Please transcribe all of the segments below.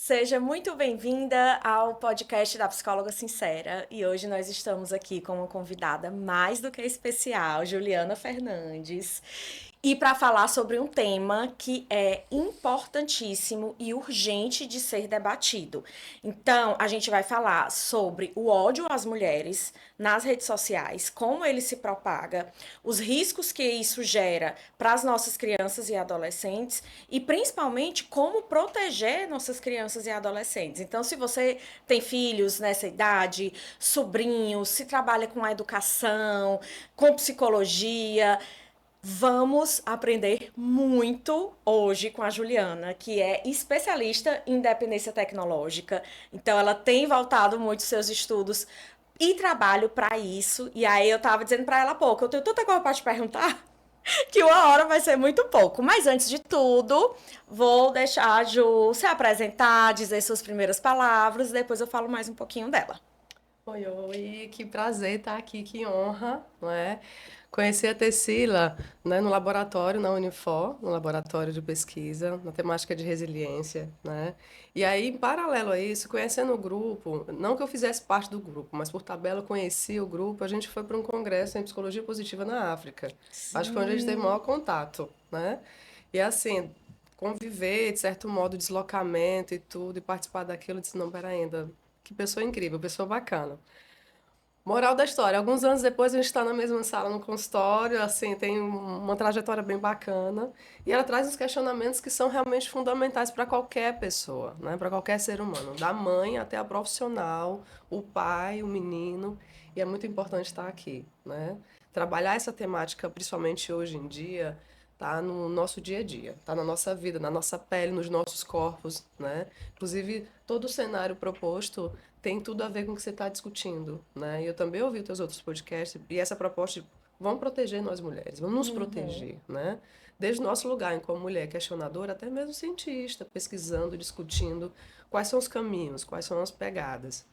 Seja muito bem-vinda ao podcast da Psicóloga Sincera. E hoje nós estamos aqui com uma convidada mais do que especial, Juliana Fernandes, e para falar sobre um tema que é importantíssimo e urgente de ser debatido. Então, a gente vai falar sobre o ódio às mulheres nas redes sociais, como ele se propaga, os riscos que isso gera para as nossas crianças e adolescentes e principalmente como proteger nossas crianças e adolescentes. Então, se você tem filhos nessa idade, sobrinhos, se trabalha com a educação, com psicologia, vamos aprender muito hoje com a Juliana, que é especialista em dependência tecnológica. Então, ela tem voltado muito seus estudos e trabalho para isso. E aí, eu estava dizendo para ela há pouco, eu tenho tanta coisa para te perguntar que uma hora vai ser muito pouco. Mas antes de tudo, vou deixar a Ju se apresentar, dizer suas primeiras palavras, depois eu falo mais um pouquinho dela. Oi, oi, que prazer estar aqui, que honra, não é? Conhecer a Tecila, né, no laboratório, na Unifor, no laboratório de pesquisa, na temática de resiliência, né? E aí, em paralelo a isso, conhecendo o grupo, não que eu fizesse parte do grupo, mas por tabela eu conheci o grupo, a gente foi para um congresso em psicologia positiva na África. Acho que foi onde a gente teve maior Sim. contato, né? E assim, conviver, de certo modo, deslocamento e tudo, e participar daquilo, eu disse, não, pera ainda, que pessoa incrível, pessoa bacana. Moral da história, alguns anos depois a gente está na mesma sala no consultório, assim, tem uma trajetória bem bacana, e ela traz uns questionamentos que são realmente fundamentais para qualquer pessoa, né? Para qualquer ser humano, da mãe até a profissional, o pai, o menino, e é muito importante estar aqui, né? Trabalhar essa temática, principalmente hoje em dia, tá no nosso dia a dia, tá na nossa vida, na nossa pele, nos nossos corpos, né? Inclusive, todo o cenário proposto tem tudo a ver com o que você está discutindo, né? E eu também ouvi os teus outros podcasts e essa proposta de vamos proteger nós mulheres, vamos nos Uhum. proteger, né? Desde o nosso lugar enquanto mulher questionadora até mesmo cientista, pesquisando, discutindo quais são os caminhos, quais são as pegadas.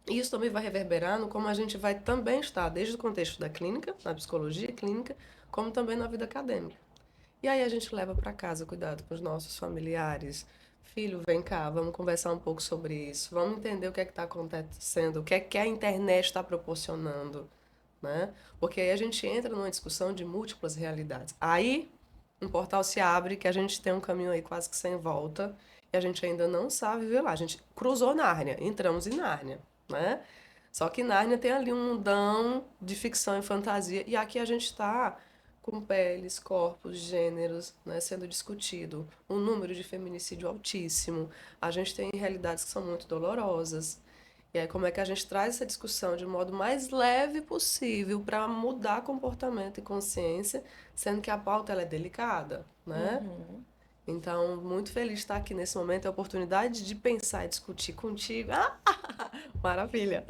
E isso também vai reverberar no como a gente vai também estar, desde o contexto da clínica, na psicologia clínica, como também na vida acadêmica. E aí a gente leva para casa cuidado com os nossos familiares. Filho, vem cá, vamos conversar um pouco sobre isso. Vamos entender o que é que está acontecendo, o que a internet está proporcionando, né? Porque aí a gente entra numa discussão de múltiplas realidades. Aí um portal se abre que a gente tem um caminho aí quase que sem volta e a gente ainda não sabe viver lá. A gente cruzou Nárnia, entramos em Nárnia, né? Só que Nárnia tem ali um mundão de ficção e fantasia e aqui a gente está com peles, corpos, gêneros, né, sendo discutido, um número de feminicídio altíssimo. A gente tem realidades que são muito dolorosas. E aí, como é que a gente traz essa discussão de modo mais leve possível para mudar comportamento e consciência, sendo que a pauta ela é delicada, né? Uhum. Então, muito feliz de estar aqui nesse momento, a oportunidade de pensar e discutir contigo. Ah, maravilha!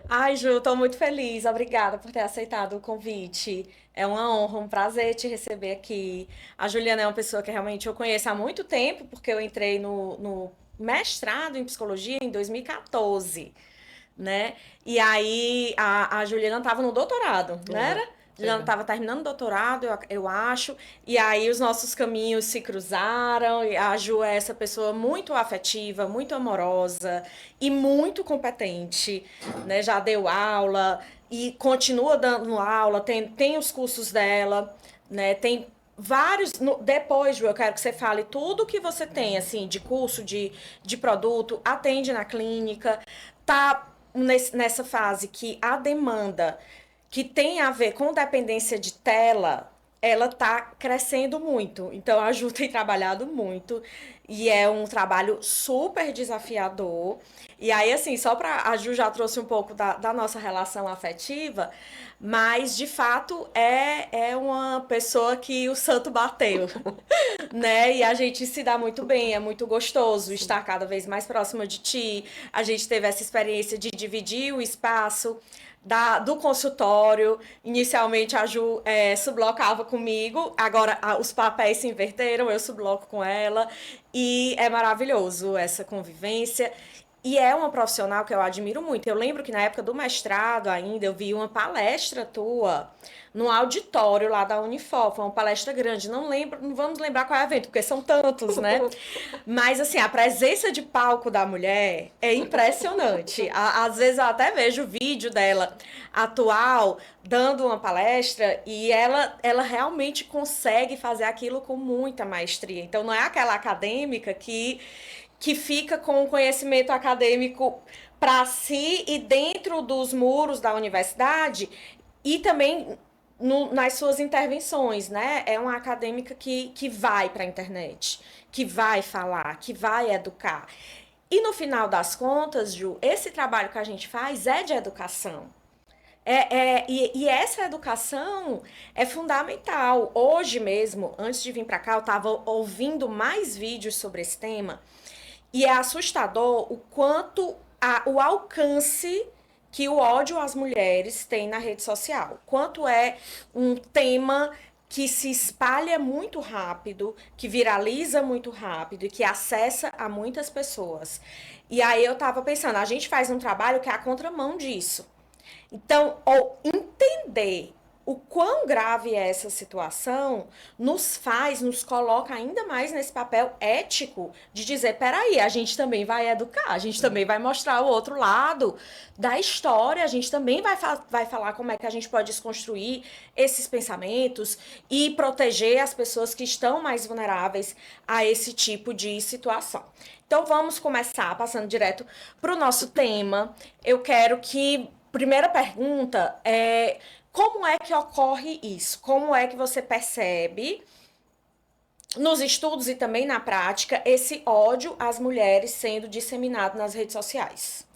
Ai, Ju, tô muito feliz. Obrigada por ter aceitado o convite. É uma honra, um prazer te receber aqui. A Juliana é uma pessoa que realmente eu conheço há muito tempo, porque eu entrei no mestrado em psicologia em 2014, né? E aí a Juliana estava no doutorado, não era? Era, A Juliana era. estava terminando o doutorado, eu acho, e aí os nossos caminhos se cruzaram, e a Ju é essa pessoa muito afetiva, muito amorosa e muito competente, né? Já deu aula e continua dando aula, tem os cursos dela, né? Tem vários. Depois, Ju, eu quero que você fale tudo que você tem, assim, de curso, de produto, atende na clínica, tá nessa fase que a demanda que tem a ver com dependência de tela, ela tá crescendo muito. Então a Ju tem trabalhado muito e é um trabalho super desafiador. E aí, assim, só para a Ju já trouxe um pouco da nossa relação afetiva, mas de fato é uma pessoa que o santo bateu, né? E a gente se dá muito bem, é muito gostoso Sim. estar cada vez mais próxima de ti. A gente teve essa experiência de dividir o espaço do consultório. Inicialmente a Ju sublocava comigo, agora os papéis se inverteram, eu subloco com ela. E é maravilhoso essa convivência. E é uma profissional que eu admiro muito. Eu lembro que na época do mestrado ainda eu vi uma palestra tua num auditório lá da Unifor, foi uma palestra grande, não lembro, não vamos lembrar qual é o evento, porque são tantos, né? Mas, assim, a presença de palco da mulher é impressionante. Às vezes eu até vejo o vídeo dela atual, dando uma palestra, e ela realmente consegue fazer aquilo com muita maestria. Então, não é aquela acadêmica que fica com o conhecimento acadêmico para si e dentro dos muros da universidade e também nas suas intervenções, né? É uma acadêmica que vai para a internet, que vai falar, que vai educar. E no final das contas, Ju, esse trabalho que a gente faz é de educação. E essa educação é fundamental. Hoje mesmo, antes de vir para cá, eu estava ouvindo mais vídeos sobre esse tema e é assustador o quanto o alcance que o ódio às mulheres tem na rede social. Quanto é um tema que se espalha muito rápido, que viraliza muito rápido e que acessa a muitas pessoas. E aí eu tava pensando, a gente faz um trabalho que é a contramão disso. Então, ou entender o quão grave é essa situação nos coloca ainda mais nesse papel ético de dizer, peraí, a gente também vai educar, a gente também vai mostrar o outro lado da história, a gente também vai falar como é que a gente pode desconstruir esses pensamentos e proteger as pessoas que estão mais vulneráveis a esse tipo de situação. Então vamos começar passando direto para o nosso tema. Eu quero que primeira pergunta é como é que ocorre isso? Como é que você percebe, nos estudos e também na prática, esse ódio às mulheres sendo disseminado nas redes sociais?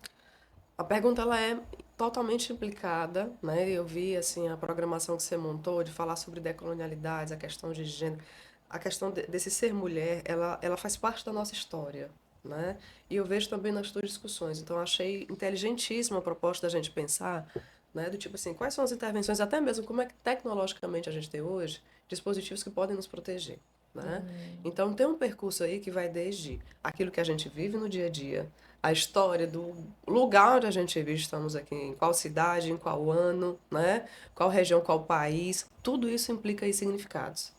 A pergunta ela é totalmente implicada, né? Eu vi assim a programação que você montou de falar sobre decolonialidades, a questão de gênero, a questão desse ser mulher, ela faz parte da nossa história, né? E eu vejo também nas tuas discussões. Então achei inteligentíssima a proposta da gente pensar, né? Do tipo assim, quais são as intervenções, até mesmo como é que tecnologicamente a gente tem hoje dispositivos que podem nos proteger, né? Então tem um percurso aí que vai desde aquilo que a gente vive no dia a dia, a história do lugar onde a gente vive, estamos aqui, em qual cidade, em qual ano, né? Qual região, qual país, tudo isso implica aí significados.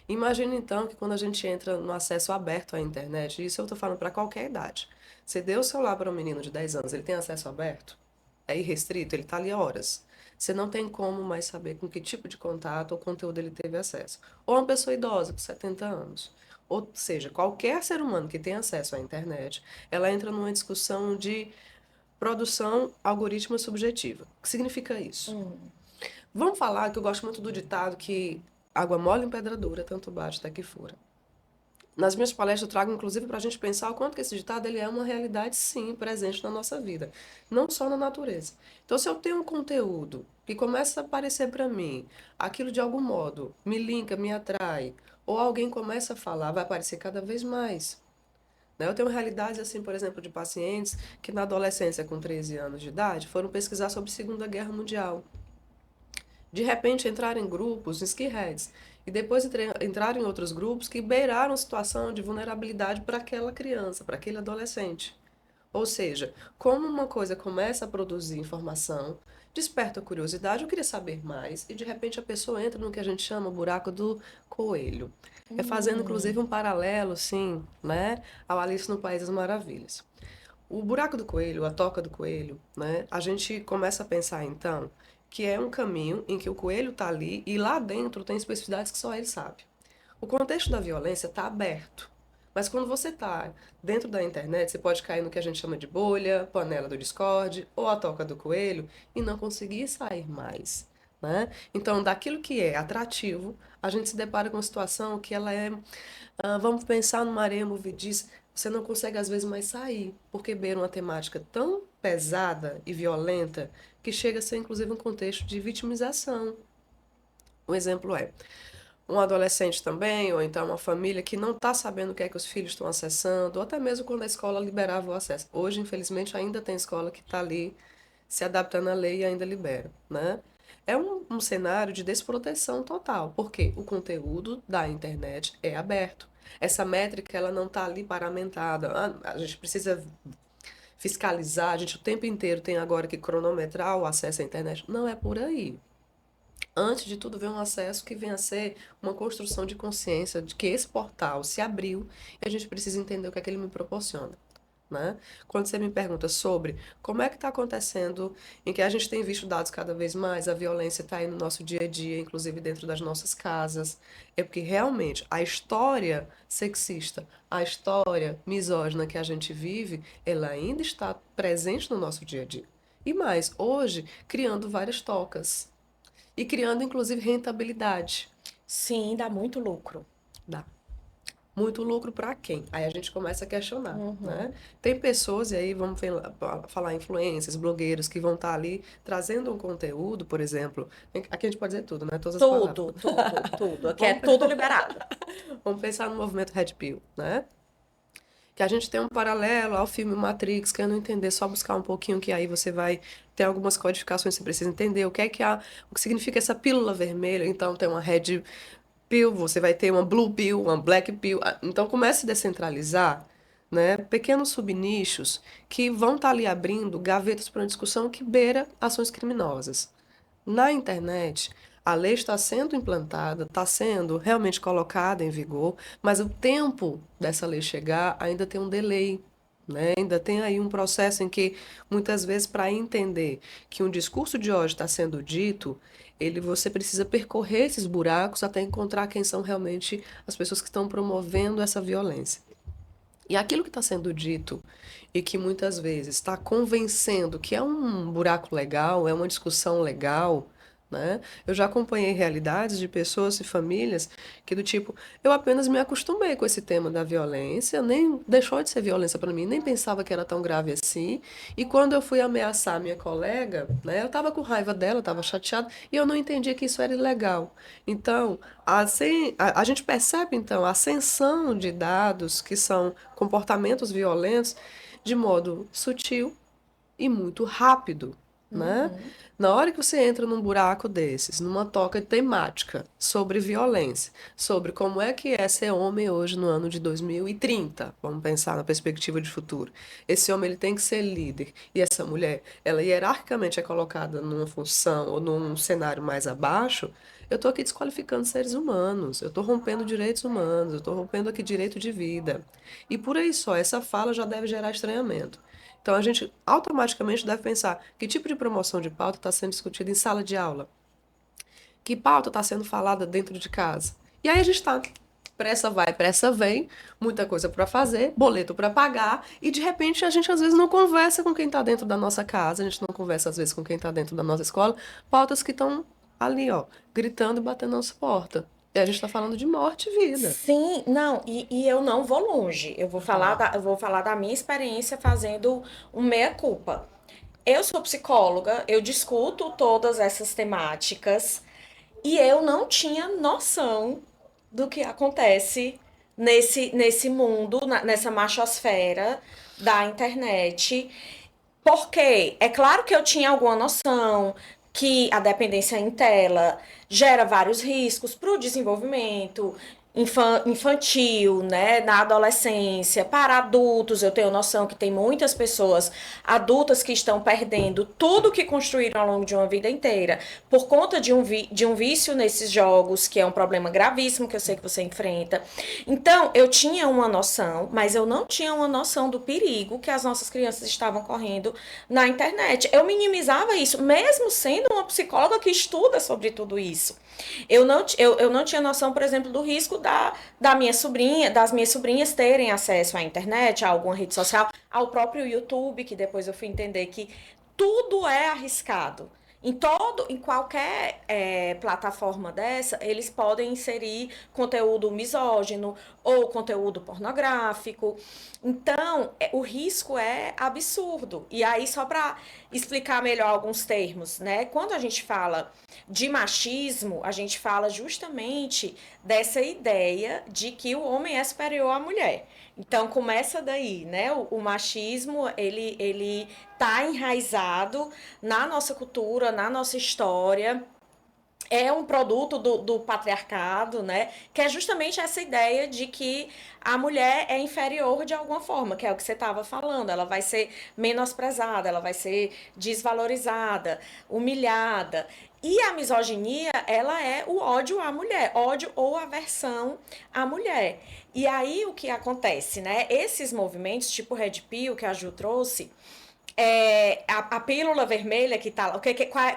Imagina então que quando a gente entra no acesso aberto à internet, isso eu estou falando para qualquer idade. Você deu o celular para um menino de 10 anos, ele tem acesso aberto? É irrestrito, ele está ali horas. Você não tem como mais saber com que tipo de contato ou conteúdo ele teve acesso. Ou uma pessoa idosa, com 70 anos. Ou seja, qualquer ser humano que tem acesso à internet, ela entra numa discussão de produção algorítmica subjetiva. O que significa isso? Vamos falar que eu gosto muito do ditado que água mole em pedra dura, tanto bate até que fura. Nas minhas palestras eu trago inclusive para a gente pensar o quanto que esse ditado ele é uma realidade sim, presente na nossa vida, não só na natureza. Então se eu tenho um conteúdo que começa a aparecer para mim, aquilo de algum modo me linka, me atrai, ou alguém começa a falar, vai aparecer cada vez mais. Né? Eu tenho realidades assim, por exemplo, de pacientes que na adolescência, com 13 anos de idade, foram pesquisar sobre a Segunda Guerra Mundial. De repente entraram em grupos, skinheads, e depois entraram em outros grupos que beiraram situação de vulnerabilidade para aquela criança, para aquele adolescente. Ou seja, como uma coisa começa a produzir informação, desperta a curiosidade, eu queria saber mais, e de repente a pessoa entra no que a gente chama o buraco do coelho. É fazendo inclusive um paralelo, sim, né, ao Alice no País das Maravilhas. O buraco do coelho, a toca do coelho, né? A gente começa a pensar então que é um caminho em que o coelho está ali e lá dentro tem especificidades que só ele sabe. O contexto da violência está aberto. Mas quando você está dentro da internet, você pode cair no que a gente chama de bolha, panela do Discord ou a toca do coelho e não conseguir sair mais. Né? Então, daquilo que é atrativo, a gente se depara com uma situação que ela é, vamos pensar numa areia movediça, você não consegue às vezes mais sair, porque beira uma temática tão pesada e violenta que chega a ser inclusive um contexto de vitimização. Um exemplo é um adolescente também, ou então uma família que não está sabendo o que é que os filhos estão acessando, ou até mesmo quando a escola liberava o acesso. Hoje, infelizmente, ainda tem escola que está ali se adaptando à lei e ainda libera, né? É um cenário de desproteção total, porque o conteúdo da internet é aberto. Essa métrica ela não está ali paramentada. A gente precisa fiscalizar, a gente o tempo inteiro tem agora que cronometrar o acesso à internet. Não é por aí. Antes de tudo, vem um acesso que vem a ser uma construção de consciência de que esse portal se abriu e a gente precisa entender o que é que ele me proporciona. Né? Quando você me pergunta sobre como é que está acontecendo, em que a gente tem visto dados cada vez mais, a violência está aí no nosso dia a dia, inclusive dentro das nossas casas, é porque realmente a história sexista, a história misógina que a gente vive, ela ainda está presente no nosso dia a dia. E mais, hoje, criando várias tocas e criando inclusive rentabilidade. Sim, dá muito lucro. Dá. Muito lucro para quem? Aí a gente começa a questionar, Uhum. né? Tem pessoas, e aí vamos falar influencers, blogueiros, que vão estar ali trazendo um conteúdo, por exemplo. Aqui a gente pode dizer tudo, né? Todas as palavras. Tudo, tudo, tudo. Aqui é Vamos, tudo liberado. vamos pensar no movimento Red Pill, né? Que a gente tem um paralelo ao filme Matrix, querendo entender, só buscar um pouquinho, que aí você vai ter algumas codificações, você precisa entender o que significa essa pílula vermelha. Então tem uma red pill, você vai ter uma blue pill, uma black pill. Então comece a descentralizar, né, pequenos subnichos que vão estar ali abrindo gavetas para uma discussão que beira ações criminosas. Na internet, a lei está sendo implantada, está sendo realmente colocada em vigor, mas o tempo dessa lei chegar ainda tem um delay, né? Ainda tem aí um processo em que, muitas vezes, para entender que um discurso de ódio está sendo dito, você precisa percorrer esses buracos até encontrar quem são realmente as pessoas que estão promovendo essa violência. E aquilo que está sendo dito e que muitas vezes está convencendo que é um buraco legal, é uma discussão legal, né? Eu já acompanhei realidades de pessoas e famílias que do tipo, eu apenas me acostumei com esse tema da violência, nem deixou de ser violência para mim, nem pensava que era tão grave assim. E quando eu fui ameaçar minha colega, né, eu estava com raiva dela, estava chateada e eu não entendia que isso era ilegal. Então, assim, a gente percebe então a ascensão de dados que são comportamentos violentos de modo sutil e muito rápido, né? Uhum. Na hora que você entra num buraco desses, numa toca temática sobre violência, sobre como é que é ser homem hoje no ano de 2030, vamos pensar na perspectiva de futuro. Esse homem ele tem que ser líder e essa mulher, ela hierarquicamente é colocada numa função ou num cenário mais abaixo. Eu estou aqui desqualificando seres humanos, eu estou rompendo direitos humanos, eu estou rompendo aqui direito de vida. E por aí só, essa fala já deve gerar estranhamento. Então a gente automaticamente deve pensar que tipo de promoção de pauta está sendo discutida em sala de aula, que pauta está sendo falada dentro de casa. E aí a gente está pressa vai, pressa vem, muita coisa para fazer, boleto para pagar, e de repente a gente às vezes não conversa com quem está dentro da nossa casa, a gente não conversa às vezes com quem está dentro da nossa escola, pautas que estão ali, ó, gritando e batendo na nossa porta. E a gente está falando de morte e vida. Sim, não, e eu não vou longe. Ah, Eu vou falar da minha experiência fazendo um meia-culpa. Eu sou psicóloga, eu discuto todas essas temáticas e eu não tinha noção do que acontece nesse mundo, nessa machosfera da internet. Porque é claro que eu tinha alguma noção que a dependência em tela gera vários riscos para o desenvolvimento infantil, né, na adolescência, para adultos. Eu tenho noção que tem muitas pessoas adultas que estão perdendo tudo que construíram ao longo de uma vida inteira por conta de um vício nesses jogos, que é um problema gravíssimo que eu sei que você enfrenta. Então, eu tinha uma noção, mas eu não tinha uma noção do perigo que as nossas crianças estavam correndo na internet. Eu minimizava isso, mesmo sendo uma psicóloga que estuda sobre tudo isso. Eu não tinha noção, por exemplo, do risco da minha sobrinha, das minhas sobrinhas terem acesso à internet, a alguma rede social, ao próprio YouTube, que depois eu fui entender que tudo é arriscado. Em qualquer plataforma dessa, eles podem inserir conteúdo misógino ou conteúdo pornográfico. Então, o risco é absurdo. E aí, só para explicar melhor alguns termos, né? Quando a gente fala de machismo, a gente fala justamente dessa ideia de que o homem é superior à mulher. Então começa daí, né? O machismo ele tá enraizado na nossa cultura, na nossa história. é um produto do patriarcado, né? Que é justamente essa ideia de que a mulher é inferior de alguma forma, que é o que você estava falando. Ela vai ser menosprezada, ela vai ser desvalorizada, humilhada. E a misoginia, ela é o ódio à mulher, ódio ou aversão à mulher. E aí o que acontece, né? Esses movimentos, tipo Red Pill, que a Ju trouxe, a pílula vermelha que tá lá,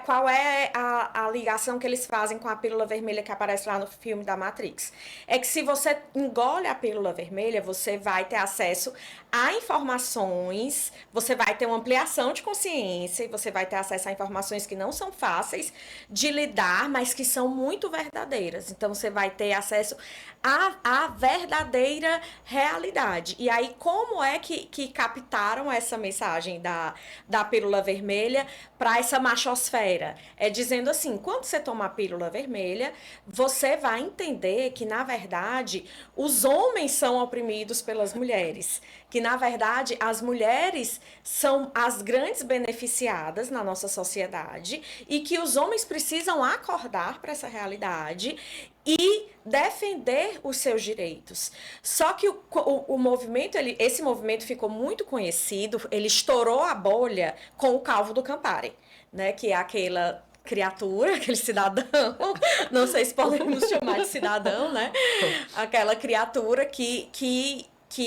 qual é a ligação que eles fazem com a pílula vermelha que aparece lá no filme da Matrix? É que se você engole a pílula vermelha, você vai ter acesso a informações, você vai ter uma ampliação de consciência e você vai ter acesso a informações que não são fáceis de lidar, mas que são muito verdadeiras. Então você vai ter acesso à verdadeira realidade. E aí, como é que captaram essa mensagem da pílula vermelha para essa machosfera? É dizendo assim, quando você toma a pílula vermelha, você vai entender que, na verdade, os homens são oprimidos pelas mulheres. Que, na verdade, as mulheres são as grandes beneficiadas na nossa sociedade e que os homens precisam acordar para essa realidade e defender os seus direitos. Só que o movimento, esse movimento ficou muito conhecido, ele estourou a bolha com o Calvo do Campari, né? Que é aquela criatura, aquele cidadão, não sei se podemos chamar de cidadão, né? Aquela criatura que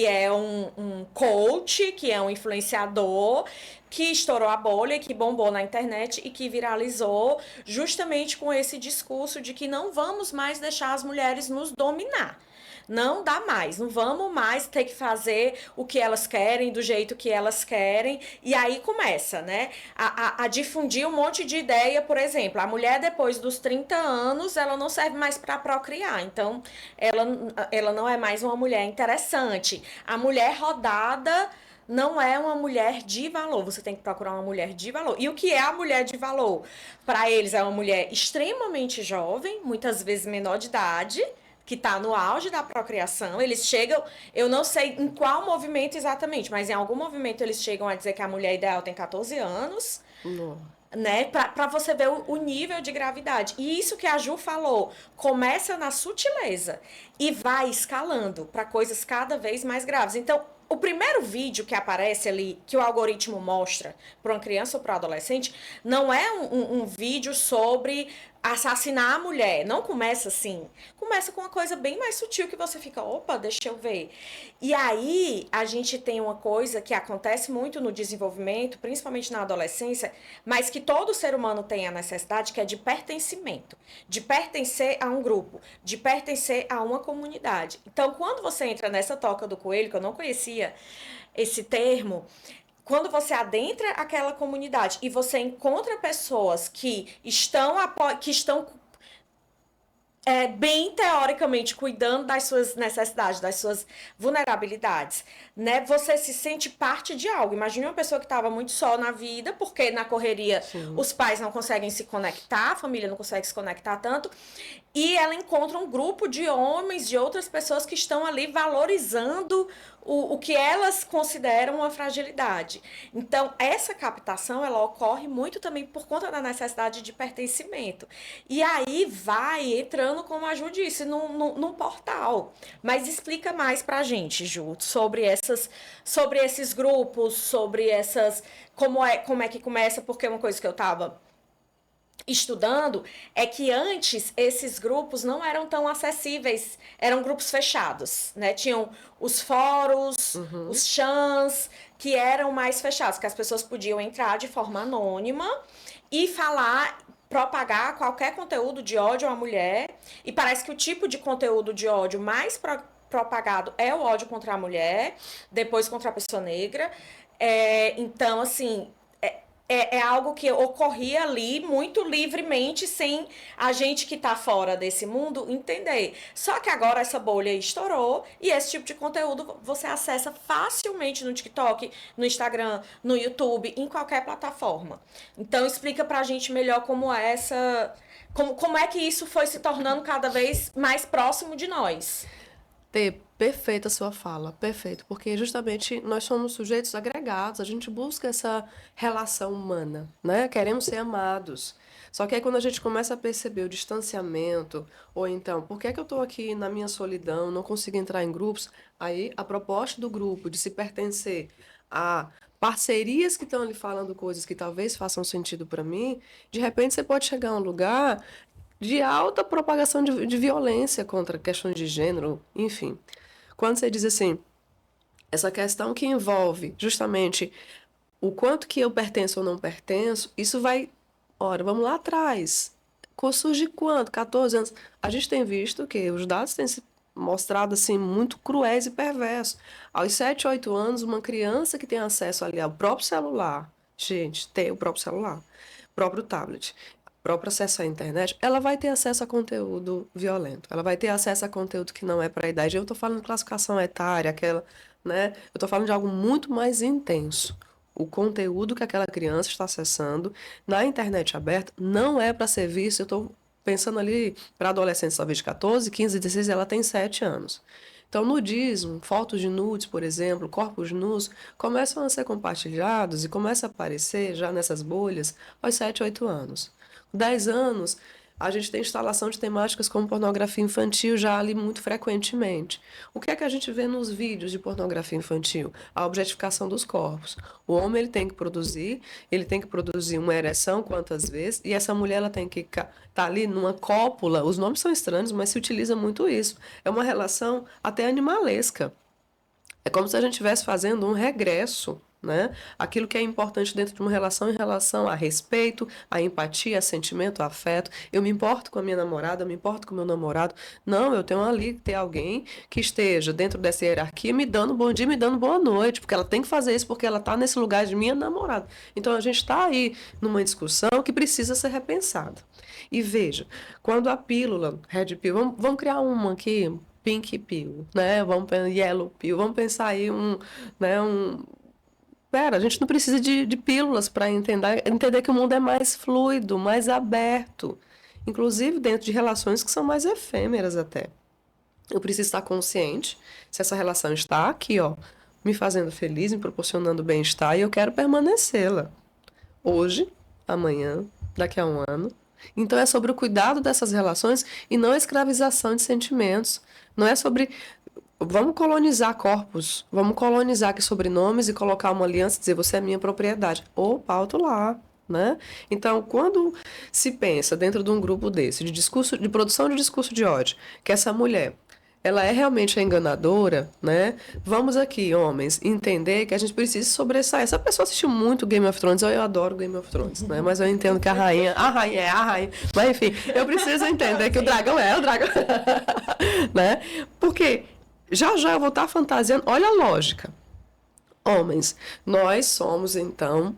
é um coach, que é um influenciador, que estourou a bolha, que bombou na internet e que viralizou justamente com esse discurso de que não vamos mais deixar as mulheres nos dominar. Não dá mais, não vamos mais ter que fazer o que elas querem, do jeito que elas querem. E aí começa, né, a difundir um monte de ideia, por exemplo, a mulher depois dos 30 anos, ela não serve mais para procriar, então ela não é mais uma mulher interessante. A mulher rodada não é uma mulher de valor, você tem que procurar uma mulher de valor. E o que é a mulher de valor? Para eles é uma mulher extremamente jovem, muitas vezes menor de idade, que está no auge da procriação. Eles chegam, eu não sei em qual movimento exatamente, mas em algum movimento eles chegam a dizer que a mulher ideal tem 14 anos. Né, para você ver o nível de gravidade. E isso que a Ju falou, começa na sutileza e vai escalando para coisas cada vez mais graves. Então, o primeiro vídeo que aparece ali, que o algoritmo mostra para uma criança ou para um adolescente, não é um vídeo sobre assassinar a mulher. Não começa assim. Começa com uma coisa bem mais sutil que você fica, opa, deixa eu ver. E aí, a gente tem uma coisa que acontece muito no desenvolvimento, principalmente na adolescência, mas que todo ser humano tem a necessidade, que é de pertencimento. De pertencer a um grupo, de pertencer a uma comunidade. Então, quando você entra nessa toca do coelho, que eu não conhecia esse termo, quando você adentra aquela comunidade e você encontra pessoas que estão bem teoricamente cuidando das suas necessidades, das suas vulnerabilidades, né? Você se sente parte de algo. Imagine uma pessoa que estava muito só na vida, porque na correria os pais não conseguem se conectar, a família não consegue se conectar tanto, e ela encontra um grupo de homens, de outras pessoas que estão ali valorizando o que elas consideram uma fragilidade. Então, essa captação, ela ocorre muito também por conta da necessidade de pertencimento. E aí vai entrando, como a Ju disse, num portal. Mas explica mais pra gente, Ju, sobre esses grupos, sobre essas... Como é que começa, porque uma coisa que eu tava estudando é que antes esses grupos não eram tão acessíveis, eram grupos fechados, né? Tinham os fóruns, os chans, que eram mais fechados, que as pessoas podiam entrar de forma anônima e falar, propagar qualquer conteúdo de ódio à mulher, e parece que o tipo de conteúdo de ódio mais propagado é o ódio contra a mulher, depois contra a pessoa negra. Então, assim, é algo que ocorria ali muito livremente, sem a gente que está fora desse mundo entender. Só que agora essa bolha estourou e esse tipo de conteúdo você acessa facilmente no TikTok, no Instagram, no YouTube, em qualquer plataforma. Então explica pra gente melhor como é que isso foi se tornando cada vez mais próximo de nós. Perfeita a sua fala, perfeito, porque justamente nós somos sujeitos agregados, a gente busca essa relação humana, né? Queremos ser amados. Só que aí quando a gente começa a perceber o distanciamento, ou então, por que é que eu estou aqui na minha solidão, não consigo entrar em grupos? Aí a proposta do grupo de se pertencer a parcerias que estão ali falando coisas que talvez façam sentido para mim, de repente você pode chegar a um lugar de alta propagação de violência contra questões de gênero, enfim. Quando você diz assim, essa questão que envolve justamente o quanto que eu pertenço ou não pertenço, isso vai, ora, vamos lá atrás. Cursos de quanto? 14 anos. A gente tem visto que os dados têm se mostrado assim muito cruéis e perversos. Aos 7, 8 anos, uma criança que tem acesso ali ao próprio celular, gente, tem o próprio celular, próprio tablet, próprio acesso à internet, ela vai ter acesso a conteúdo violento. Ela vai ter acesso a conteúdo que não é para a idade. Eu estou falando de classificação etária, aquela, né? Eu estou falando de algo muito mais intenso. O conteúdo que aquela criança está acessando na internet aberta não é para ser visto. Eu estou pensando ali para adolescentes talvez de 14, 15, 16, ela tem 7 anos. Então, nudismo, fotos de nudes, por exemplo, corpos nus, começam a ser compartilhados e começa a aparecer já nessas bolhas aos 7, 8 anos. 10 anos, a gente tem instalação de temáticas como pornografia infantil já ali muito frequentemente. O que é que a gente vê nos vídeos de pornografia infantil? A objetificação dos corpos. O homem ele tem que produzir uma ereção quantas vezes, e essa mulher ela tem que estar ali numa cópula. Os nomes são estranhos, mas se utiliza muito isso. É uma relação até animalesca. É como se a gente estivesse fazendo um regresso, né? Aquilo que é importante dentro de uma relação em relação a respeito, a empatia, a sentimento, a afeto. Eu me importo com a minha namorada, eu me importo com o meu namorado. Não, eu tenho ali que ter alguém que esteja dentro dessa hierarquia me dando bom dia, me dando boa noite, porque ela tem que fazer isso porque ela está nesse lugar de minha namorada. Então a gente está aí numa discussão que precisa ser repensada. E veja, quando a pílula, Red Pill, vamos criar uma aqui, Pink Pill, né? Yellow Pill, vamos pensar aí né, Pera, a gente não precisa de pílulas para entender que o mundo é mais fluido, mais aberto, inclusive dentro de relações que são mais efêmeras até. Eu preciso estar consciente se essa relação está aqui, ó, me fazendo feliz, me proporcionando bem-estar e eu quero permanecê-la. Hoje, amanhã, daqui a um ano. Então é sobre o cuidado dessas relações e não a escravização de sentimentos. Não é sobre vamos colonizar corpos, vamos colonizar aqui sobrenomes e colocar uma aliança e dizer você é minha propriedade. Opa, alto lá. Né? Então, quando se pensa dentro de um grupo desse, de discurso, de produção de discurso de ódio, que essa mulher ela é realmente a enganadora, né? Vamos aqui, homens, entender que a gente precisa sobressair. Essa pessoa assistiu muito Game of Thrones, eu adoro Game of Thrones, né? Mas eu entendo que a rainha é a rainha. Mas enfim, eu preciso entender que o dragão é o dragão, né? Porque já já eu vou estar fantasiando. Olha a lógica. Homens, nós somos então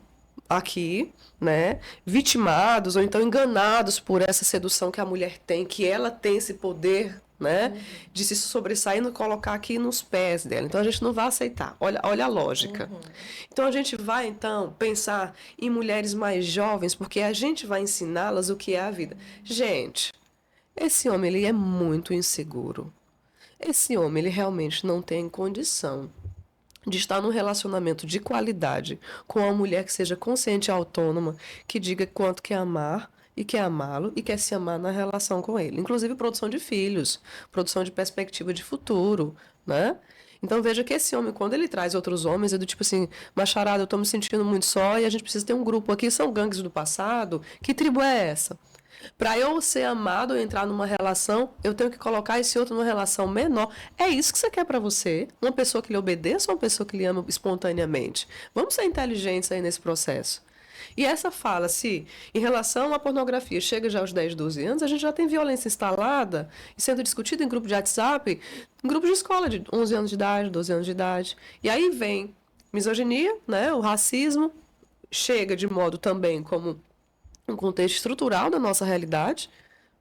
aqui, né, vitimados ou então enganados por essa sedução que a mulher tem, que ela tem esse poder, né, de se sobressair e colocar aqui nos pés dela. Então a gente não vai aceitar. Olha a lógica. Então a gente vai então pensar em mulheres mais jovens, porque a gente vai ensiná-las o que é a vida. Gente, esse homem ele é muito inseguro. Esse homem, ele realmente não tem condição de estar num relacionamento de qualidade com uma mulher que seja consciente e autônoma, que diga quanto quer amar e quer amá-lo e quer se amar na relação com ele. Inclusive produção de filhos, produção de perspectiva de futuro, né? Então veja que esse homem, quando ele traz outros homens, é do tipo assim, macharada, eu tô me sentindo muito só e a gente precisa ter um grupo aqui, são gangues do passado, que tribo é essa? Para eu ser amado ou entrar numa relação, eu tenho que colocar esse outro numa relação menor. É isso que você quer para você? Uma pessoa que lhe obedeça ou uma pessoa que lhe ama espontaneamente? Vamos ser inteligentes aí nesse processo. E essa fala, se em relação à pornografia chega já aos 10, 12 anos, a gente já tem violência instalada e sendo discutida em grupo de WhatsApp, em grupo de escola de 11 anos de idade, 12 anos de idade. E aí vem misoginia, né, o racismo, chega de modo também como um contexto estrutural da nossa realidade,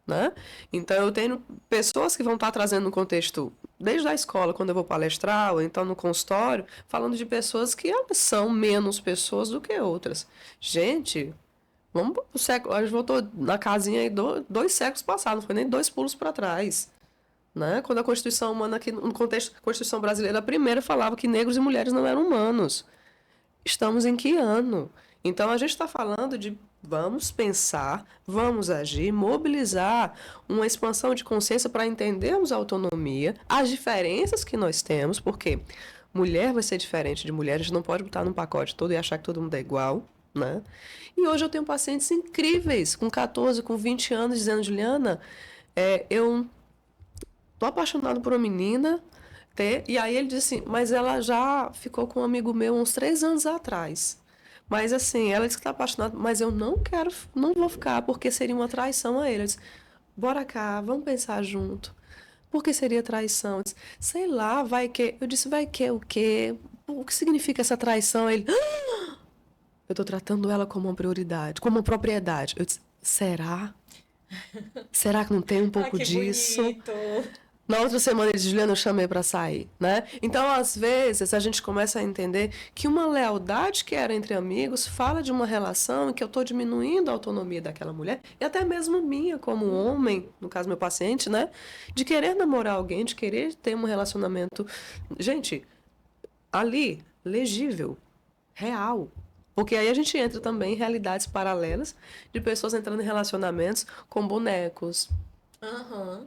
né? Então eu tenho pessoas que vão estar trazendo um contexto desde a escola, quando eu vou palestrar, ou então no consultório, falando de pessoas que são menos pessoas do que outras. Gente, vamos pro século, a gente voltou na casinha aí 2 séculos passados, não foi nem 2 pulos para trás. né? Quando a Constituição humana, aqui no contexto da Constituição brasileira, a primeira falava que negros e mulheres não eram humanos. Estamos em que ano? Então a gente está falando de vamos pensar, vamos agir, mobilizar uma expansão de consciência para entendermos a autonomia, as diferenças que nós temos, porque mulher vai ser diferente de mulher, a gente não pode botar num pacote todo e achar que todo mundo é igual, né? E hoje eu tenho pacientes incríveis, com 14, com 20 anos, dizendo, Juliana, eu tô apaixonado por uma menina, e aí ele disse assim, mas ela já ficou com um amigo meu uns 3 anos atrás. Mas assim, ela disse que tá apaixonada, mas eu não quero, não vou ficar, porque seria uma traição a ele. Eu disse, bora cá, vamos pensar junto. Por que seria traição? Eu disse, sei lá, vai que. Eu disse, vai que o quê? O que significa essa traição? Ele, eu tô tratando ela como uma prioridade, como uma propriedade. Eu disse, será? Será que não tem um pouco que disso? bonito. Na outra semana ele disse, Juliana, eu chamei para sair, né? Então, às vezes, a gente começa a entender que uma lealdade que era entre amigos fala de uma relação em que eu estou diminuindo a autonomia daquela mulher, e até mesmo minha como homem, no caso meu paciente, né? De querer namorar alguém, de querer ter um relacionamento, gente, ali, legível, real. Porque aí a gente entra também em realidades paralelas de pessoas entrando em relacionamentos com bonecos. Aham.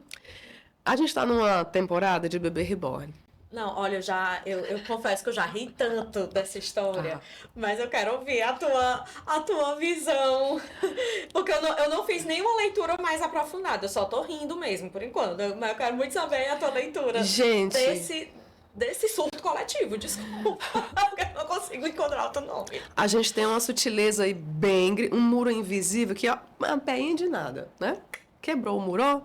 A gente tá numa temporada de Bebê Reborn. Não, olha, eu confesso que eu já ri tanto dessa história, Ah. mas eu quero ouvir a tua visão, porque eu não fiz nenhuma leitura mais aprofundada, eu só tô rindo mesmo, por enquanto, mas eu quero muito saber a tua leitura Gente, desse surto coletivo, desculpa, eu não consigo encontrar outro nome. a gente tem uma sutileza aí bem, um muro invisível que ó, é um pé de nada, né? Quebrou o muro, ó.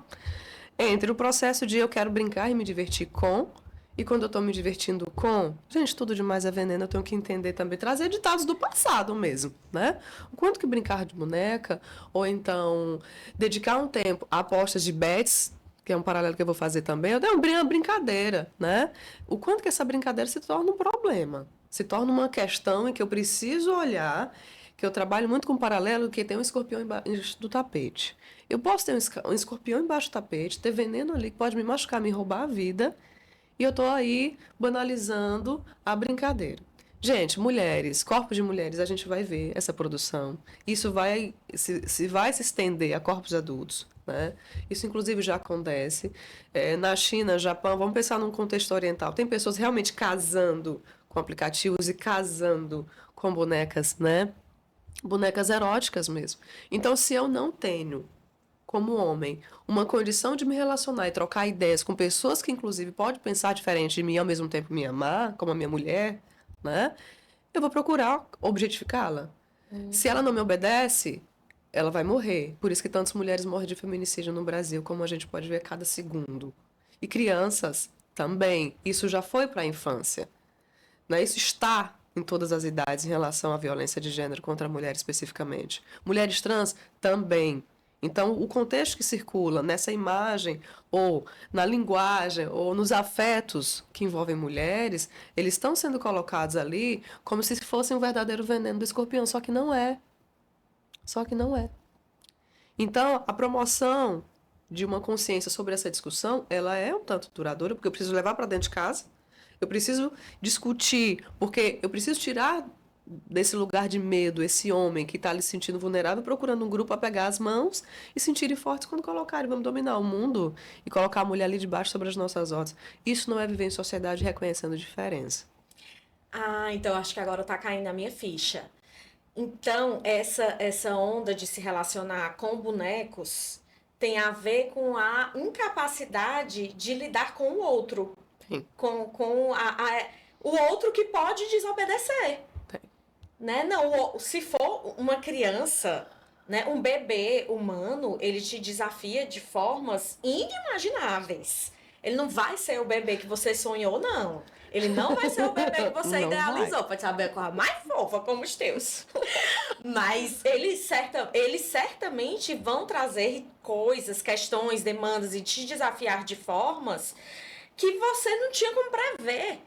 Entre o processo de eu quero brincar e me divertir com, e quando eu tô me divertindo com, gente, tudo demais é veneno, eu tenho que entender também, trazer ditados do passado mesmo, né? O quanto que brincar de boneca, ou então dedicar um tempo a apostas de bets, que é um paralelo que eu vou fazer também, eu tenho uma brincadeira, né? O quanto que essa brincadeira se torna um problema, se torna uma questão em que eu preciso olhar, que eu trabalho muito com paralelo, que tem um escorpião embaixo do tapete. Eu posso ter um escorpião embaixo do tapete, ter veneno ali que pode me machucar, me roubar a vida, e eu tô aí banalizando a brincadeira. Gente, mulheres, corpos de mulheres, a gente vai ver essa produção. Isso vai se estender a corpos adultos, né? Isso, inclusive, já acontece. Na China, Japão, vamos pensar num contexto oriental. Tem pessoas realmente casando com aplicativos e casando com bonecas, né? Bonecas eróticas mesmo. Então, se eu não tenho como homem, uma condição de me relacionar e trocar ideias com pessoas que, inclusive, podem pensar diferente de mim e ao mesmo tempo me amar, como a minha mulher, né? Eu vou procurar objetificá-la. Se ela não me obedece, ela vai morrer. Por isso que tantas mulheres morrem de feminicídio no Brasil, como a gente pode ver a cada segundo. E crianças também. Isso já foi para a infância, né? Isso está em todas as idades em relação à violência de gênero contra a mulher especificamente. Mulheres trans também. Então, o contexto que circula nessa imagem, ou na linguagem, ou nos afetos que envolvem mulheres, eles estão sendo colocados ali como se fossem um verdadeiro veneno do escorpião, só que não é. Só que não é. Então, a promoção de uma consciência sobre essa discussão, ela é um tanto duradoura, porque eu preciso levar para dentro de casa, eu preciso discutir, porque eu preciso tirar desse lugar de medo esse homem que está ali se sentindo vulnerável, procurando um grupo a pegar as mãos e sentirem fortes quando colocarem, vamos dominar o mundo e colocar a mulher ali debaixo sobre as nossas ordens. Isso não é viver em sociedade reconhecendo diferença. Ah, então acho que agora tá caindo na minha ficha. Então, essa onda de se relacionar com bonecos tem a ver com a incapacidade de lidar com o outro. Tem, O outro que pode desobedecer. tem. Né? Não, se for uma criança, né, um bebê humano, ele te desafia de formas inimagináveis. Ele não vai ser o bebê que você sonhou, não. Ele não vai ser o bebê que você Não idealizou. vai. Pode saber a coisa mais fofa como os teus. Mas eles certamente vão trazer coisas, questões, demandas e te desafiar de formas que você não tinha como prever,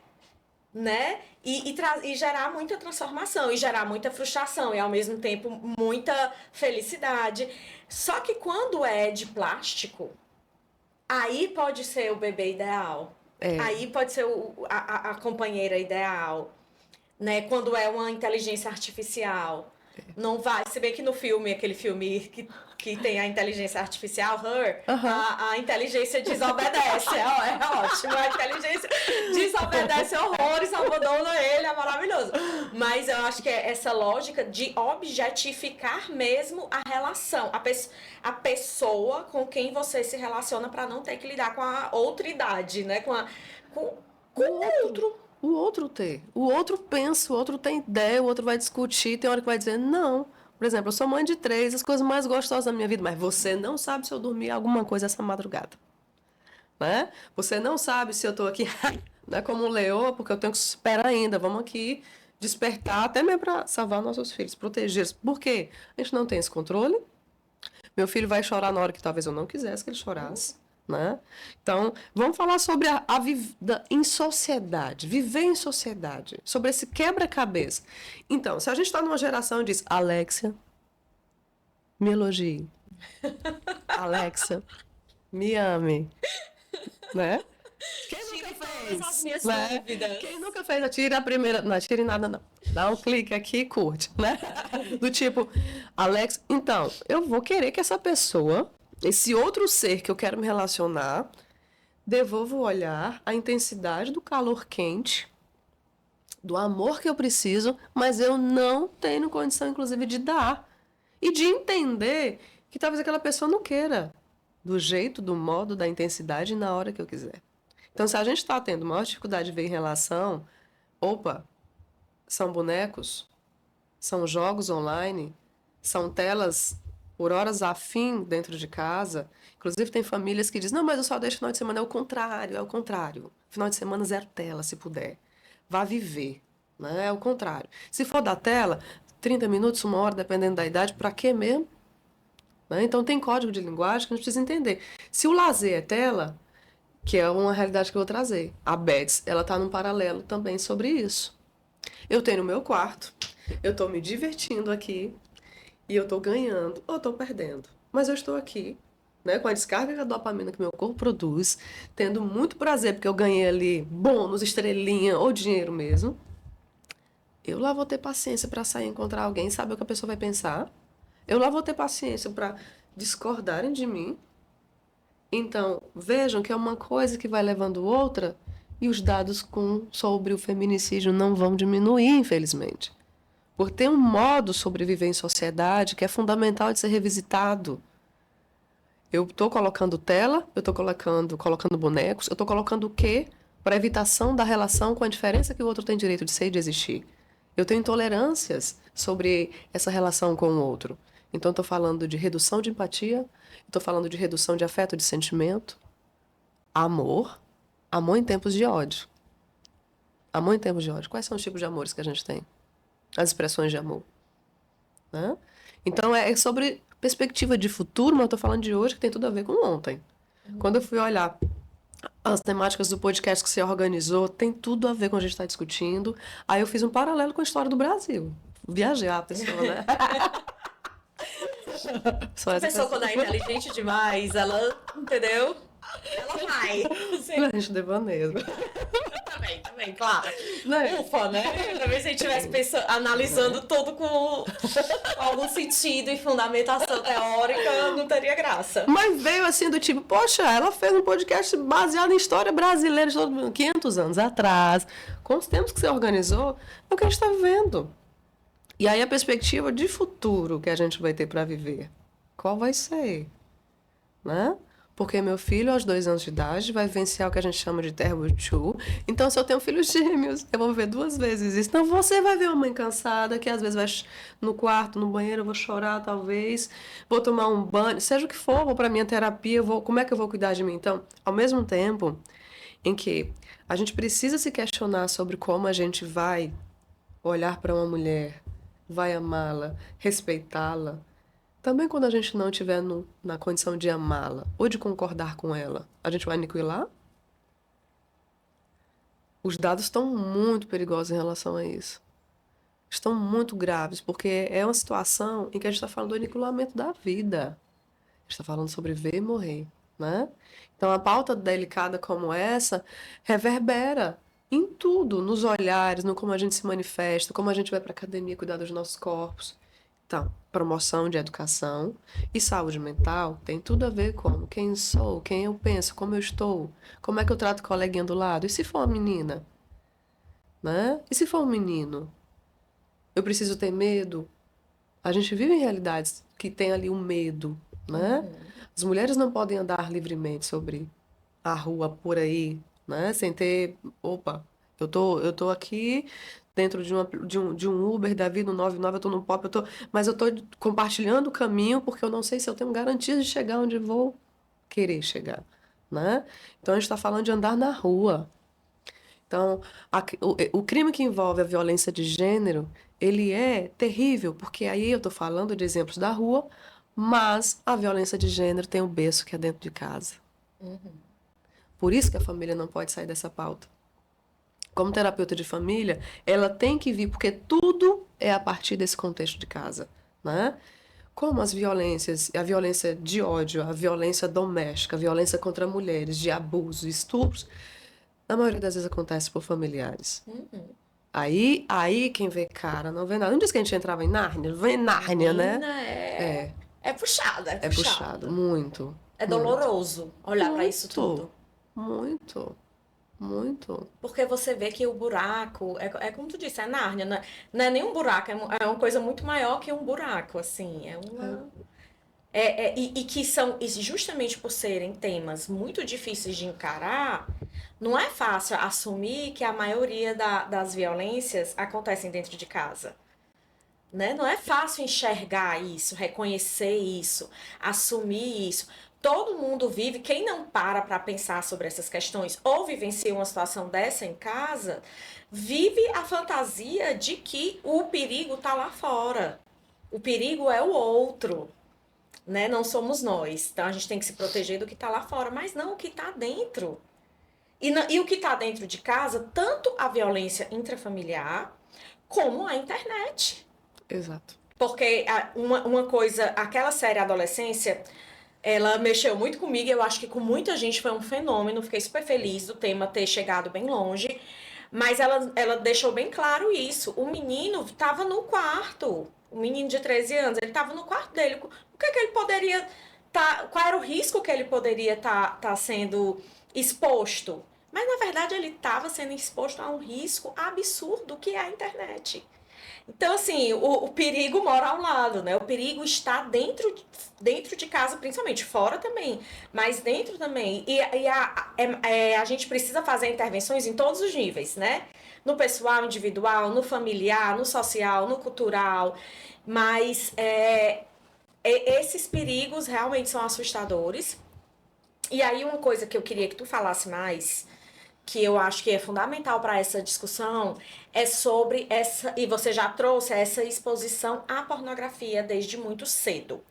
né? E gerar muita transformação, e gerar muita frustração, e ao mesmo tempo muita felicidade. Só que quando é de plástico, Aí pode ser o bebê ideal. Aí pode ser a companheira ideal, né? Quando é uma inteligência artificial. Não vai, se bem que no filme, aquele filme que tem a inteligência artificial, Her, Aham. a inteligência desobedece. É ótimo. A inteligência desobedece horrores, abandona ele, é maravilhoso. Mas eu acho que é essa lógica de objetificar mesmo a relação, a pessoa com quem você se relaciona para não ter que lidar com a outridade, né? Com O o outro. outro. O outro ter. O outro pensa, o outro tem ideia, o outro vai discutir, tem hora que vai dizer não. Por exemplo, eu sou mãe de 3, as coisas mais gostosas da minha vida, mas você não sabe se eu dormi alguma coisa essa madrugada. Né? Você não sabe se eu tô aqui, né, como um leoa, porque eu tenho que esperar ainda. Vamos aqui despertar, até mesmo para salvar nossos filhos, protegê-los. Por quê? A gente não tem esse controle. Meu filho vai chorar na hora que talvez eu não quisesse que ele chorasse. Né? Então, vamos falar sobre a vida em sociedade, viver em sociedade, sobre esse quebra-cabeça. Então, se a gente está numa geração e diz, Alexia, me elogie. Alexa, me ame. Né? Quem nunca fez? Né? Quem nunca fez? Atire a primeira. Não atire nada, não. Dá um clique aqui e curte, né? Do tipo, Alex, então, eu vou querer que essa pessoa, esse outro ser que eu quero me relacionar, devolva o olhar, a intensidade do calor quente, do amor que eu preciso, mas eu não tenho condição, inclusive, de dar. E de entender que talvez aquela pessoa não queira do jeito, do modo, da intensidade na hora que eu quiser. Então, se a gente está tendo maior dificuldade de ver em relação, opa, são bonecos, são jogos online, são telas por horas a fim dentro de casa. Inclusive, tem famílias que dizem, não, mas eu só deixo final de semana. É o contrário, é o contrário. Final de semana, zero tela, se puder. Vá viver, né? É o contrário. Se for da tela, 30 minutos, 1 hora, dependendo da idade, para quê mesmo? Né? Então, tem código de linguagem que a gente precisa entender. Se o lazer é tela, que é uma realidade que eu vou trazer. A Bets, ela tá num paralelo também sobre isso. Eu tenho o meu quarto, eu tô me divertindo aqui e eu tô ganhando ou tô perdendo. Mas eu estou aqui, né, com a descarga da dopamina que meu corpo produz, tendo muito prazer porque eu ganhei ali bônus, estrelinha ou dinheiro mesmo. Eu lá vou ter paciência para sair e encontrar alguém, saber o que a pessoa vai pensar. Eu lá vou ter paciência para discordarem de mim. Então, vejam que é uma coisa que vai levando outra e os dados sobre o feminicídio não vão diminuir, infelizmente. Por ter um modo de sobreviver em sociedade que é fundamental de ser revisitado. Eu estou colocando tela, eu estou colocando bonecos, eu estou colocando o quê? Para evitação da relação com a diferença que o outro tem direito de ser e de existir. Eu tenho intolerâncias sobre essa relação com o outro. Então, estou falando de redução de empatia, estou falando de redução de afeto, de sentimento, amor, amor em tempos de ódio. Amor em tempos de ódio. Quais são os tipos de amores que a gente tem? As expressões de amor. Né? Então, é sobre perspectiva de futuro, mas eu estou falando de hoje, que tem tudo a ver com ontem. Quando eu fui olhar as temáticas do podcast que se organizou, tem tudo a ver com o que a gente está discutindo. Aí eu fiz um paralelo com a história do Brasil. Viajar a pessoa, né? Só A essa pessoa, quando é inteligente demais, ela, entendeu? Ela vai. A gente devaneia. Também, claro. Né? Ufa, né? Talvez se a gente estivesse analisando tudo com algum sentido e fundamentação teórica, não teria graça. Mas veio assim do tipo, poxa, ela fez um podcast baseado em história brasileira de todo mundo, 500 anos atrás. Quantos tempos que você organizou? É o que a gente está vivendo. E aí a perspectiva de futuro que a gente vai ter para viver, qual vai ser? Né? Porque meu filho, aos 2 anos de idade, vai vivenciar o que a gente chama de terrible two. Então, se eu tenho filhos gêmeos, eu vou ver 2 vezes isso. Então, você vai ver uma mãe cansada, que às vezes vai no quarto, no banheiro, eu vou chorar, talvez. Vou tomar um banho, seja o que for, vou para minha terapia, como é que eu vou cuidar de mim? Então, ao mesmo tempo em que a gente precisa se questionar sobre como a gente vai olhar para uma mulher, vai amá-la, respeitá-la, também quando a gente não estiver na condição de amá-la ou de concordar com ela, a gente vai aniquilar? Os dados estão muito perigosos em relação a isso. Estão muito graves, porque é uma situação em que a gente está falando do aniquilamento da vida. A gente está falando sobre ver e morrer. né? Então, a pauta delicada como essa reverbera em tudo, nos olhares, no como a gente se manifesta, como a gente vai para a academia cuidar dos nossos corpos. Então, promoção de educação e saúde mental tem tudo a ver com quem sou, quem eu penso, como eu estou, como é que eu trato o coleguinha do lado. E se for uma menina, né? E se for um menino? Eu preciso ter medo? A gente vive em realidades que tem ali um medo, né? As mulheres não podem andar livremente sobre a rua por aí, né? Sem ter, opa, eu tô aqui dentro de um Uber da vida, um 99, eu tô no Pop, mas eu tô compartilhando o caminho porque eu não sei se eu tenho garantia de chegar onde vou querer chegar, né? Então a gente está falando de andar na rua. Então, o crime que envolve a violência de gênero, ele é terrível, porque aí eu estou falando de exemplos da rua, mas a violência de gênero tem um berço que é dentro de casa. Por isso que a família não pode sair dessa pauta. Como terapeuta de família, ela tem que vir, porque tudo é a partir desse contexto de casa, né? Como as violências, a violência de ódio, a violência doméstica, a violência contra mulheres, de abuso, estupros, na maioria das vezes acontece por familiares. Aí quem vê cara não vê nada. Não disse que a gente entrava em Nárnia? Vem Nárnia, né? Menina, é puxado, é É puxado, puxado. muito, É muito, doloroso olhar para isso muito, tudo. muito, muito. Porque você vê que o buraco, é como tu disse, é Nárnia, não é nem um buraco, é uma coisa muito maior que um buraco, assim. É uma. E que são, e justamente por serem temas muito difíceis de encarar, não é fácil assumir que a maioria das violências acontecem dentro de casa. Né? Não é fácil enxergar isso, reconhecer isso, assumir isso. Todo mundo vive, quem não para pensar sobre essas questões ou vivencia uma situação dessa em casa, vive a fantasia de que o perigo está lá fora. O perigo é o outro, né? Não somos nós. Então a gente tem que se proteger do que está lá fora, mas não o que está dentro. E o que está dentro de casa, tanto a violência intrafamiliar como a internet. Exato. Porque uma coisa, aquela série Adolescência, ela mexeu muito comigo e eu acho que com muita gente foi um fenômeno. Fiquei super feliz do tema ter chegado bem longe. Mas ela deixou bem claro isso. O menino estava no quarto. O menino de 13 anos, ele estava no quarto dele. O que ele poderia qual era o risco que ele poderia tá sendo exposto? Mas na verdade ele estava sendo exposto a um risco absurdo que é a internet. Então, assim, o perigo mora ao lado, né? O perigo está dentro de casa, principalmente, fora também, mas dentro também. A gente precisa fazer intervenções em todos os níveis, né? No pessoal, individual, no familiar, no social, no cultural. Mas esses perigos realmente são assustadores. E aí, uma coisa que eu queria que tu falasse mais, que eu acho que é fundamental para essa discussão, é sobre essa, e você já trouxe essa exposição à pornografia desde muito cedo.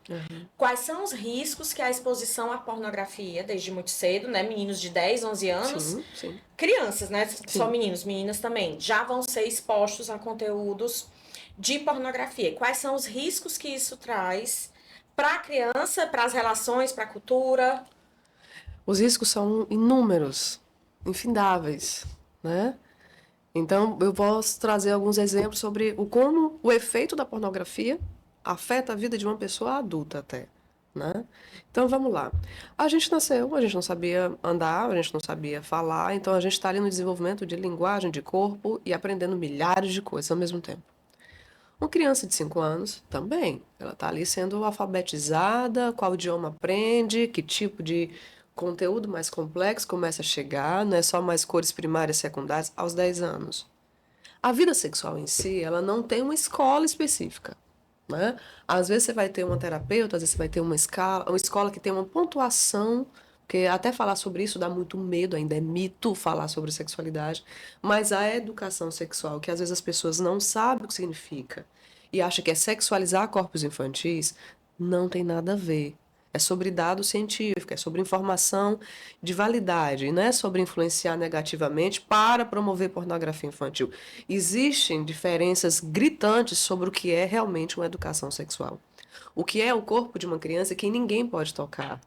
Quais são os riscos que a exposição à pornografia desde muito cedo, né? Meninos de 10, 11 anos, Sim, sim. crianças, né? Só Sim. meninos, meninas também, já vão ser expostos a conteúdos de pornografia. Quais são os riscos que isso traz para a criança, para as relações, para a cultura? Os riscos são inúmeros, infindáveis, né? Então, eu posso trazer alguns exemplos sobre como o efeito da pornografia afeta a vida de uma pessoa adulta até, né? Então, vamos lá. A gente nasceu, a gente não sabia andar, a gente não sabia falar, então a gente está ali no desenvolvimento de linguagem, de corpo e aprendendo milhares de coisas ao mesmo tempo. Uma criança de 5 anos também, ela está ali sendo alfabetizada, qual idioma aprende, que tipo de conteúdo mais complexo começa a chegar, não é só mais cores primárias e secundárias aos 10 anos. A vida sexual em si, ela não tem uma escola específica, né? Às vezes você vai ter uma terapeuta, às vezes você vai ter uma escola que tem uma pontuação, porque até falar sobre isso dá muito medo, ainda é mito falar sobre sexualidade, mas a educação sexual, que às vezes as pessoas não sabem o que significa e acham que é sexualizar corpos infantis, não tem nada a ver. É sobre dado científico, é sobre informação de validade, e não é sobre influenciar negativamente para promover pornografia infantil. Existem diferenças gritantes sobre o que é realmente uma educação sexual. O que é o corpo de uma criança que ninguém pode tocar.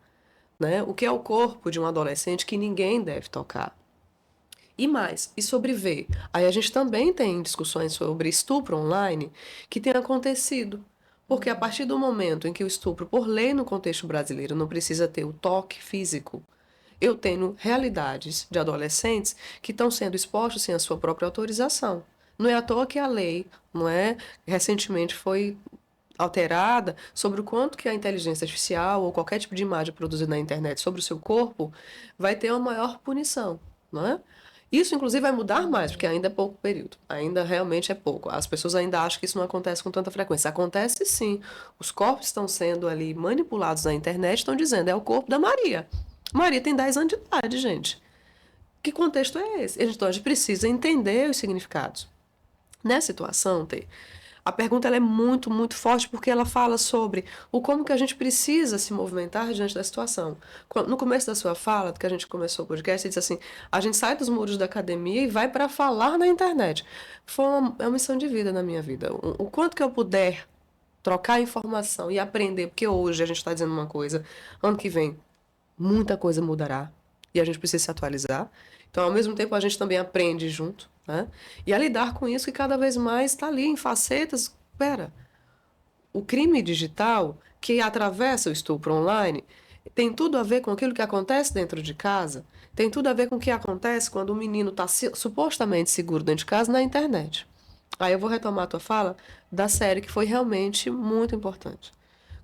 né? O que é o corpo de um adolescente que ninguém deve tocar. E mais, e sobre ver? Aí a gente também tem discussões sobre estupro online que tem acontecido. Porque a partir do momento em que o estupro, por lei no contexto brasileiro, não precisa ter o toque físico, eu tenho realidades de adolescentes que estão sendo expostos sem a sua própria autorização. Não é à toa que a lei, não é, recentemente foi alterada sobre o quanto que a inteligência artificial ou qualquer tipo de imagem produzida na internet sobre o seu corpo vai ter uma maior punição, não é? Isso, inclusive, vai mudar mais, porque ainda é pouco período. Ainda realmente é pouco. As pessoas ainda acham que isso não acontece com tanta frequência. Acontece sim. Os corpos estão sendo ali manipulados na internet, estão dizendo, é o corpo da Maria. Maria tem 10 anos de idade, gente. Que contexto é esse? Então, a gente precisa entender os significados. Nessa situação, Tê, a pergunta ela é muito, muito forte porque ela fala sobre o como que a gente precisa se movimentar diante da situação. No começo da sua fala, que a gente começou o podcast, você disse assim, a gente sai dos muros da academia e vai para falar na internet. É uma missão de vida na minha vida. O quanto que eu puder trocar informação e aprender, porque hoje a gente está dizendo uma coisa, ano que vem muita coisa mudará e a gente precisa se atualizar. Então, ao mesmo tempo, a gente também aprende junto, né? E a lidar com isso que cada vez mais está ali em facetas. Pera, o crime digital que atravessa o estupro online tem tudo a ver com aquilo que acontece dentro de casa, tem tudo a ver com o que acontece quando o menino está supostamente seguro dentro de casa na internet. Aí eu vou retomar a tua fala da série que foi realmente muito importante.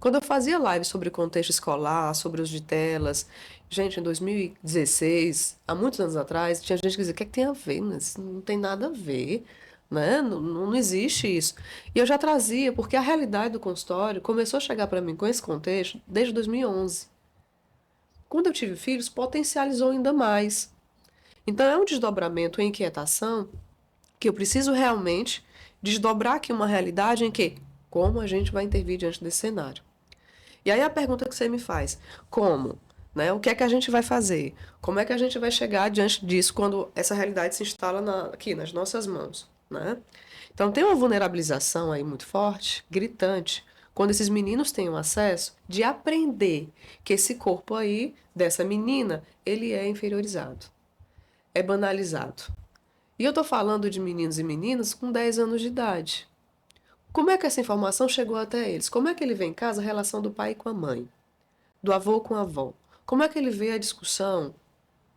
Quando eu fazia live sobre contexto escolar, sobre uso de telas, gente, em 2016, há muitos anos atrás, tinha gente que dizia, o que é que tem a ver? Mas não tem nada a ver, né? Não, não existe isso. E eu já trazia, porque a realidade do consultório começou a chegar para mim com esse contexto desde 2011. Quando eu tive filhos, potencializou ainda mais. Então é um desdobramento em inquietação que eu preciso realmente desdobrar aqui uma realidade em que como a gente vai intervir diante desse cenário. E aí a pergunta que você me faz, como? Né? O que é que a gente vai fazer? Como é que a gente vai chegar diante disso quando essa realidade se instala aqui nas nossas mãos? Né? Então tem uma vulnerabilização aí muito forte, gritante, quando esses meninos têm o acesso de aprender que esse corpo aí, dessa menina, ele é inferiorizado, é banalizado. E eu estou falando de meninos e meninas com 10 anos de idade. Como é que essa informação chegou até eles? Como é que ele vê em casa a relação do pai com a mãe, do avô com a avó? Como é que ele vê a discussão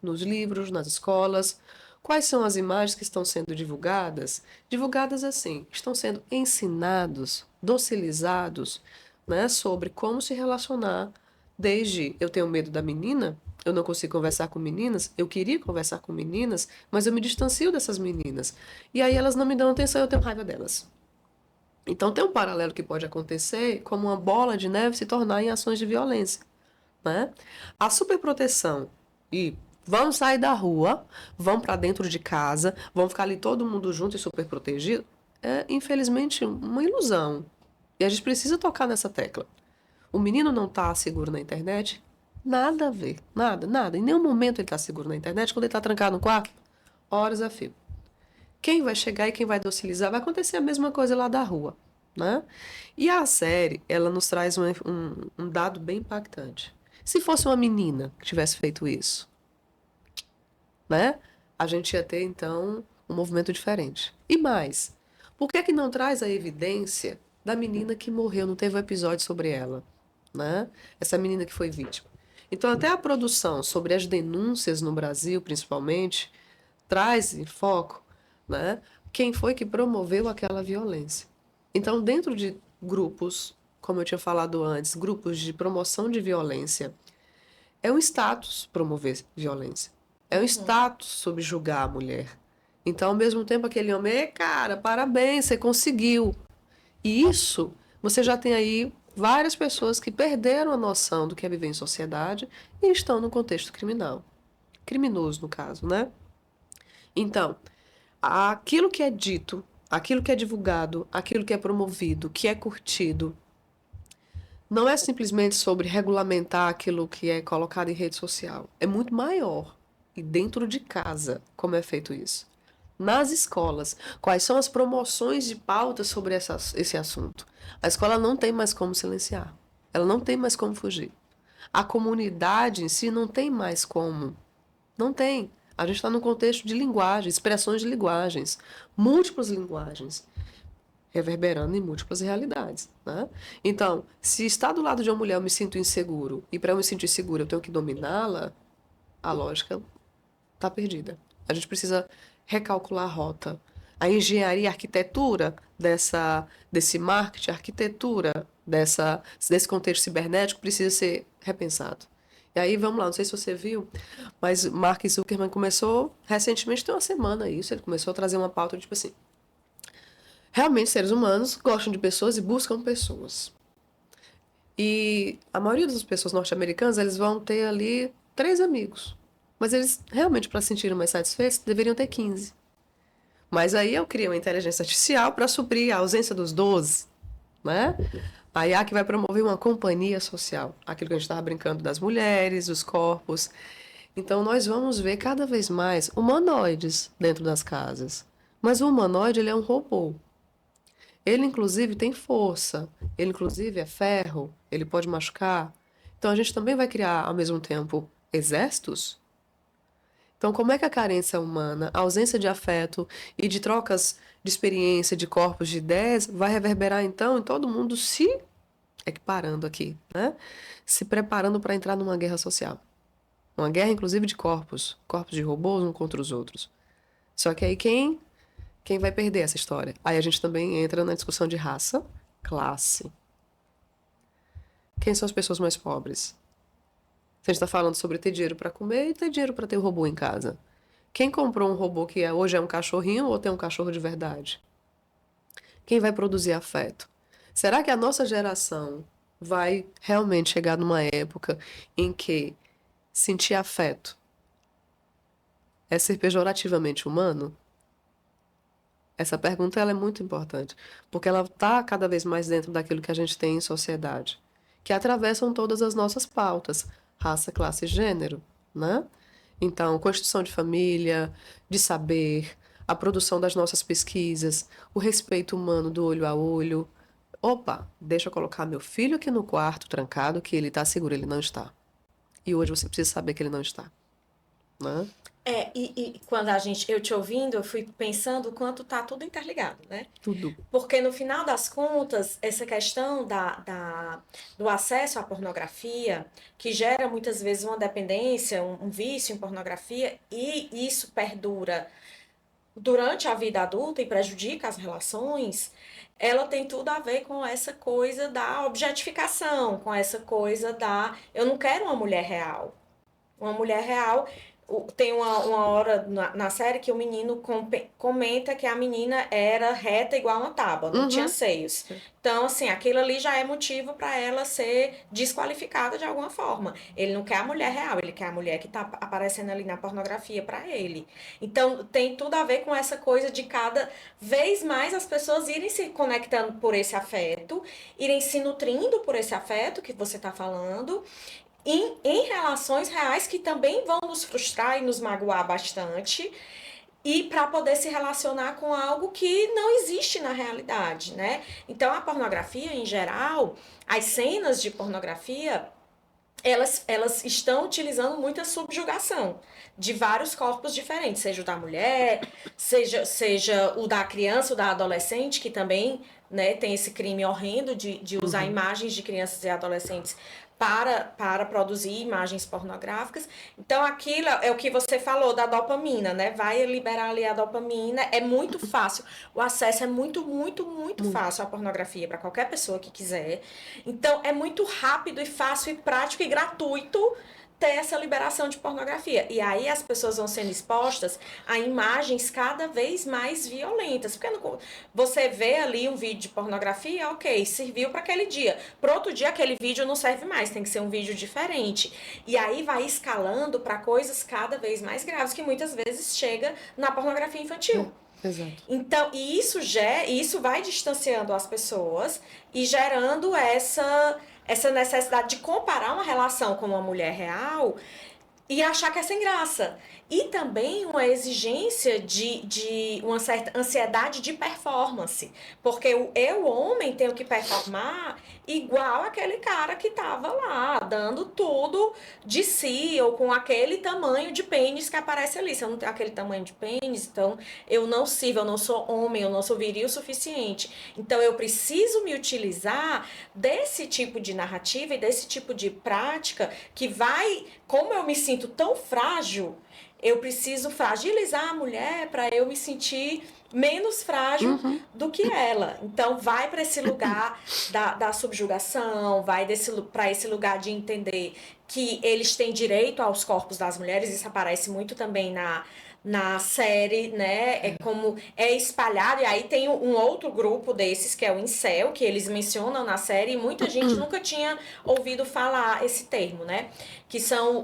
nos livros, nas escolas? Quais são as imagens que estão sendo divulgadas? Divulgadas assim, estão sendo ensinados, docilizados, né, sobre como se relacionar. Desde eu tenho medo da menina, eu não consigo conversar com meninas, eu queria conversar com meninas, mas eu me distancio dessas meninas. E aí elas não me dão atenção, eu tenho raiva delas. Então tem um paralelo que pode acontecer como uma bola de neve se tornar em ações de violência, né? A superproteção e vão sair da rua, vão para dentro de casa, vão ficar ali todo mundo junto e super protegido, é infelizmente uma ilusão. E a gente precisa tocar nessa tecla. O menino não está seguro na internet? Nada a ver, nada, nada. Em nenhum momento ele está seguro na internet. Quando ele está trancado no quarto, horas a fio. Quem vai chegar e quem vai docilizar vai acontecer a mesma coisa lá da rua, né? E a série, ela nos traz um dado bem impactante. Se fosse uma menina que tivesse feito isso, né? A gente ia ter, então, um movimento diferente. E mais, por que que não traz a evidência da menina que morreu, não teve um episódio sobre ela, né? Essa menina que foi vítima. Então, até a produção sobre as denúncias no Brasil, principalmente, traz em foco, né, quem foi que promoveu aquela violência. Então, dentro de grupos, como eu tinha falado antes, grupos de promoção de violência, é um status promover violência. É um status subjugar a mulher. Então, ao mesmo tempo, aquele homem, cara, parabéns, você conseguiu. E isso, você já tem aí várias pessoas que perderam a noção do que é viver em sociedade e estão no contexto criminal. Criminoso, no caso, né? Então, aquilo que é dito, aquilo que é divulgado, aquilo que é promovido, que é curtido, não é simplesmente sobre regulamentar aquilo que é colocado em rede social. É muito maior. E dentro de casa, como é feito isso? Nas escolas, quais são as promoções de pauta sobre esse assunto? A escola não tem mais como silenciar. Ela não tem mais como fugir. A comunidade em si não tem mais como. Não tem. A gente está num contexto de linguagem, expressões de linguagens, múltiplas linguagens, reverberando em múltiplas realidades, né? Então, se está do lado de uma mulher eu me sinto inseguro, e para eu me sentir seguro eu tenho que dominá-la, a lógica está perdida. A gente precisa recalcular a rota. A engenharia, a arquitetura desse marketing, a arquitetura desse contexto cibernético precisa ser repensado. E aí, vamos lá, não sei se você viu, mas Mark Zuckerman começou recentemente, tem uma semana isso, ele começou a trazer uma pauta tipo assim, realmente seres humanos gostam de pessoas e buscam pessoas. E a maioria das pessoas norte-americanas, eles vão ter ali 3 amigos. Mas eles, realmente, para se sentirem mais satisfeitos, deveriam ter 15. Mas aí eu criei uma inteligência artificial para suprir a ausência dos 12, né? A IA que vai promover uma companhia social. Aquilo que a gente estava brincando das mulheres, dos corpos. Então nós vamos ver cada vez mais humanoides dentro das casas. Mas o humanoide, ele é um robô. Ele, inclusive, tem força. Ele, inclusive, é ferro. Ele pode machucar. Então a gente também vai criar, ao mesmo tempo, exércitos. Então, como é que a carência humana, a ausência de afeto e de trocas de experiência, de corpos, de ideias, vai reverberar então em todo mundo se equiparando aqui, né? Se preparando para entrar numa guerra social. Uma guerra, inclusive, de corpos, corpos de robôs um contra os outros. Só que aí quem vai perder essa história? Aí a gente também entra na discussão de raça, classe. Quem são as pessoas mais pobres? Se a gente está falando sobre ter dinheiro para comer e ter dinheiro para ter um robô em casa. Quem comprou um robô que hoje é um cachorrinho ou tem um cachorro de verdade? Quem vai produzir afeto? Será que a nossa geração vai realmente chegar numa época em que sentir afeto é ser pejorativamente humano? Essa pergunta ela é muito importante, porque ela está cada vez mais dentro daquilo que a gente tem em sociedade, que atravessam todas as nossas pautas, raça, classe e gênero, né? Então, construção de família, de saber, a produção das nossas pesquisas, o respeito humano do olho a olho. Opa, deixa eu colocar meu filho aqui no quarto, trancado, que ele está seguro, ele não está. E hoje você precisa saber que ele não está, né? E quando eu te ouvindo, eu fui pensando o quanto tá tudo interligado, né? Tudo. Porque no final das contas, essa questão do acesso à pornografia, que gera muitas vezes uma dependência, um vício em pornografia, e isso perdura durante a vida adulta e prejudica as relações, ela tem tudo a ver com essa coisa da objetificação, com essa coisa da eu não quero uma mulher real. Uma mulher real. Tem uma hora na série que o menino comenta que a menina era reta igual uma tábua, não tinha seios. Então, assim, aquilo ali já é motivo para ela ser desqualificada de alguma forma. Ele não quer a mulher real, ele quer a mulher que tá aparecendo ali na pornografia para ele. Então, tem tudo a ver com essa coisa de cada vez mais as pessoas irem se conectando por esse afeto, irem se nutrindo por esse afeto que você tá falando, em relações reais que também vão nos frustrar e nos magoar bastante, e para poder se relacionar com algo que não existe na realidade, né? Então a pornografia em geral, as cenas de pornografia, elas estão utilizando muita subjugação de vários corpos diferentes, seja o da mulher, seja o da criança, o da adolescente, que também, né, tem esse crime horrendo de usar imagens de crianças e adolescentes para produzir imagens pornográficas. Então, aquilo é o que você falou da dopamina, né? Vai liberar ali a dopamina. É muito fácil. O acesso é muito, muito, muito fácil à pornografia para qualquer pessoa que quiser. Então, é muito rápido e fácil e prático e gratuito ter essa liberação de pornografia. E aí as pessoas vão sendo expostas a imagens cada vez mais violentas. Porque você vê ali um vídeo de pornografia, ok, serviu para aquele dia. Para outro dia, aquele vídeo não serve mais, tem que ser um vídeo diferente. E aí vai escalando para coisas cada vez mais graves, que muitas vezes chega na pornografia infantil. Exato. Então, isso vai distanciando as pessoas e gerando essa necessidade de comparar uma relação com uma mulher real e achar que é sem graça. e também uma exigência de uma certa ansiedade de performance. Porque eu, homem, tenho que performar igual aquele cara que estava lá, dando tudo de si, ou com aquele tamanho de pênis que aparece ali. Se eu não tenho aquele tamanho de pênis, então eu não sirvo, eu não sou homem, eu não sou viril o suficiente. Então eu preciso me utilizar desse tipo de narrativa e desse tipo de prática que vai, como eu me sinto tão frágil, eu preciso fragilizar a mulher para eu me sentir menos frágil do que ela. Então vai para esse lugar da subjugação, vai para esse lugar de entender que eles têm direito aos corpos das mulheres. Isso aparece muito também na série, né? É como é espalhado, e aí tem um outro grupo desses, que é o incel, que eles mencionam na série, e muita gente nunca tinha ouvido falar esse termo, né? Que são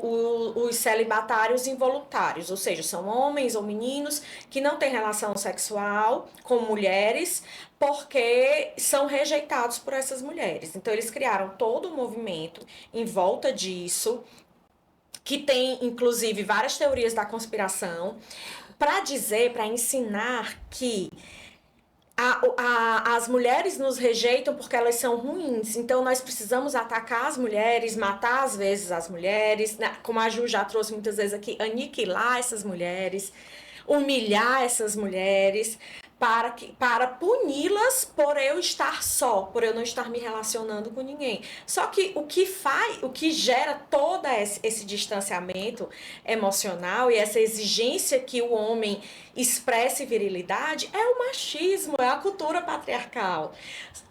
os celibatários involuntários, ou seja, são homens ou meninos que não têm relação sexual com mulheres, porque são rejeitados por essas mulheres. Então eles criaram todo um movimento em volta disso, que tem inclusive várias teorias da conspiração, para dizer, para ensinar que as mulheres nos rejeitam porque elas são ruins, então nós precisamos atacar as mulheres, matar às vezes as mulheres, né? Como a Ju já trouxe muitas vezes aqui, aniquilar essas mulheres, humilhar essas mulheres, para puni-las por eu estar só, por eu não estar me relacionando com ninguém. Só que o que gera todo esse distanciamento emocional e essa exigência que o homem expresse virilidade é o machismo, é a cultura patriarcal.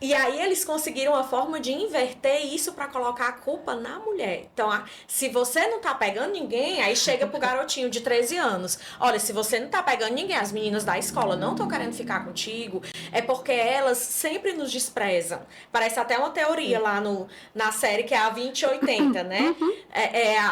E aí eles conseguiram uma forma de inverter isso para colocar a culpa na mulher. Então, se você não tá pegando ninguém, aí chega pro garotinho de 13 anos. Olha, se você não tá pegando ninguém, as meninas da escola não estão querendo ficar contigo, é porque elas sempre nos desprezam. Parece até uma teoria lá na série que é a 20/80, né?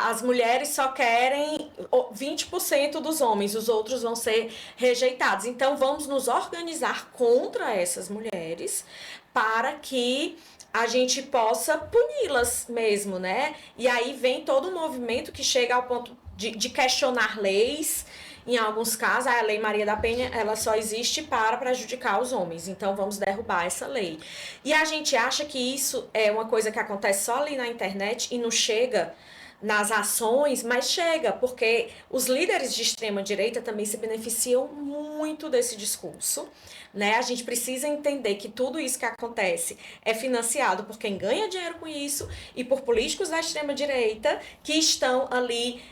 As mulheres só querem 20% dos homens, os outros vão ser rejeitados. Então, vamos nos organizar contra essas mulheres para que a gente possa puni-las mesmo, né? E aí vem todo um movimento que chega ao ponto de questionar leis. Em alguns casos, a Lei Maria da Penha, ela só existe para prejudicar os homens. Então, vamos derrubar essa lei. E a gente acha que isso é uma coisa que acontece só ali na internet e não chega nas ações, mas chega, porque os líderes de extrema direita também se beneficiam muito desse discurso, né? A gente precisa entender que tudo isso que acontece é financiado por quem ganha dinheiro com isso e por políticos da extrema direita que estão ali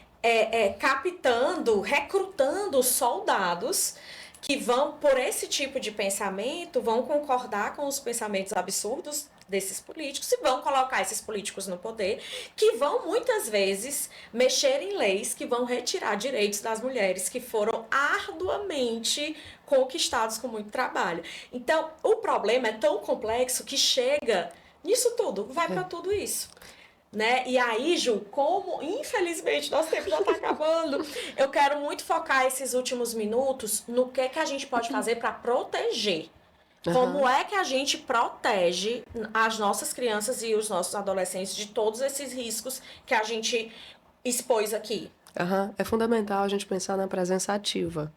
captando, recrutando soldados que vão, por esse tipo de pensamento, vão concordar com os pensamentos absurdos desses políticos e vão colocar esses políticos no poder, que vão muitas vezes mexer em leis que vão retirar direitos das mulheres que foram arduamente conquistados com muito trabalho. Então, o problema é tão complexo que chega nisso tudo, vai para tudo isso. Né? E aí, Ju, como infelizmente nosso tempo já está acabando, eu quero muito focar esses últimos minutos no que a gente pode fazer para proteger. Como é que a gente protege as nossas crianças e os nossos adolescentes de todos esses riscos que a gente expôs aqui? É fundamental a gente pensar na presença ativa,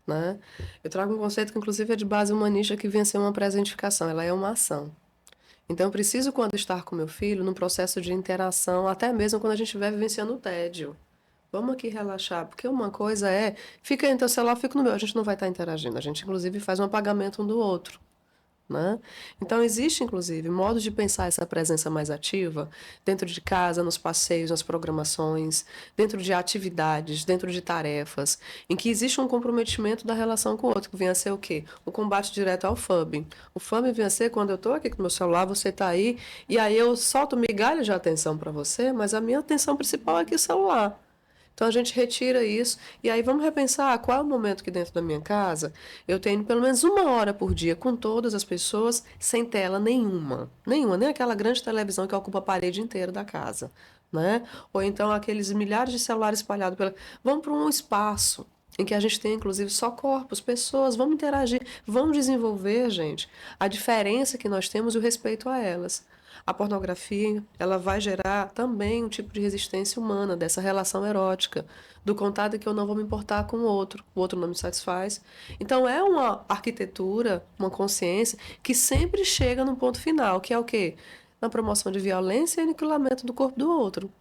né? Eu trago um conceito que inclusive é de base humanista, que vem a ser uma presentificação, ela é uma ação. Então, eu preciso, quando estar com meu filho, num processo de interação, até mesmo quando a gente estiver vivenciando o tédio. Vamos aqui relaxar, porque uma coisa fica em teu celular, fica no meu, a gente não vai estar interagindo, a gente inclusive faz um apagamento um do outro, né? Então, existe inclusive modos de pensar essa presença mais ativa dentro de casa, nos passeios, nas programações, dentro de atividades, dentro de tarefas, em que existe um comprometimento da relação com o outro, que vem a ser o quê? O combate direto ao FUBing. O FUBing vem a ser quando eu estou aqui com o meu celular, você está aí, e aí eu solto migalhas de atenção para você, mas a minha atenção principal é aqui o celular. Então a gente retira isso e aí vamos repensar qual é o momento que dentro da minha casa eu tenho pelo menos 1 hora por dia com todas as pessoas sem tela nenhuma. Nenhuma, nem aquela grande televisão que ocupa a parede inteira da casa, né? Ou então aqueles milhares de celulares espalhados pela... Vamos para um espaço em que a gente tem, inclusive, só corpos, pessoas, vamos interagir, vamos desenvolver, gente, a diferença que nós temos e o respeito a elas. A pornografia, ela vai gerar também um tipo de resistência humana, dessa relação erótica, do contato que eu não vou me importar com o outro não me satisfaz. Então, é uma arquitetura, uma consciência, que sempre chega no ponto final, que é o quê? Na promoção de violência e aniquilamento do corpo do outro.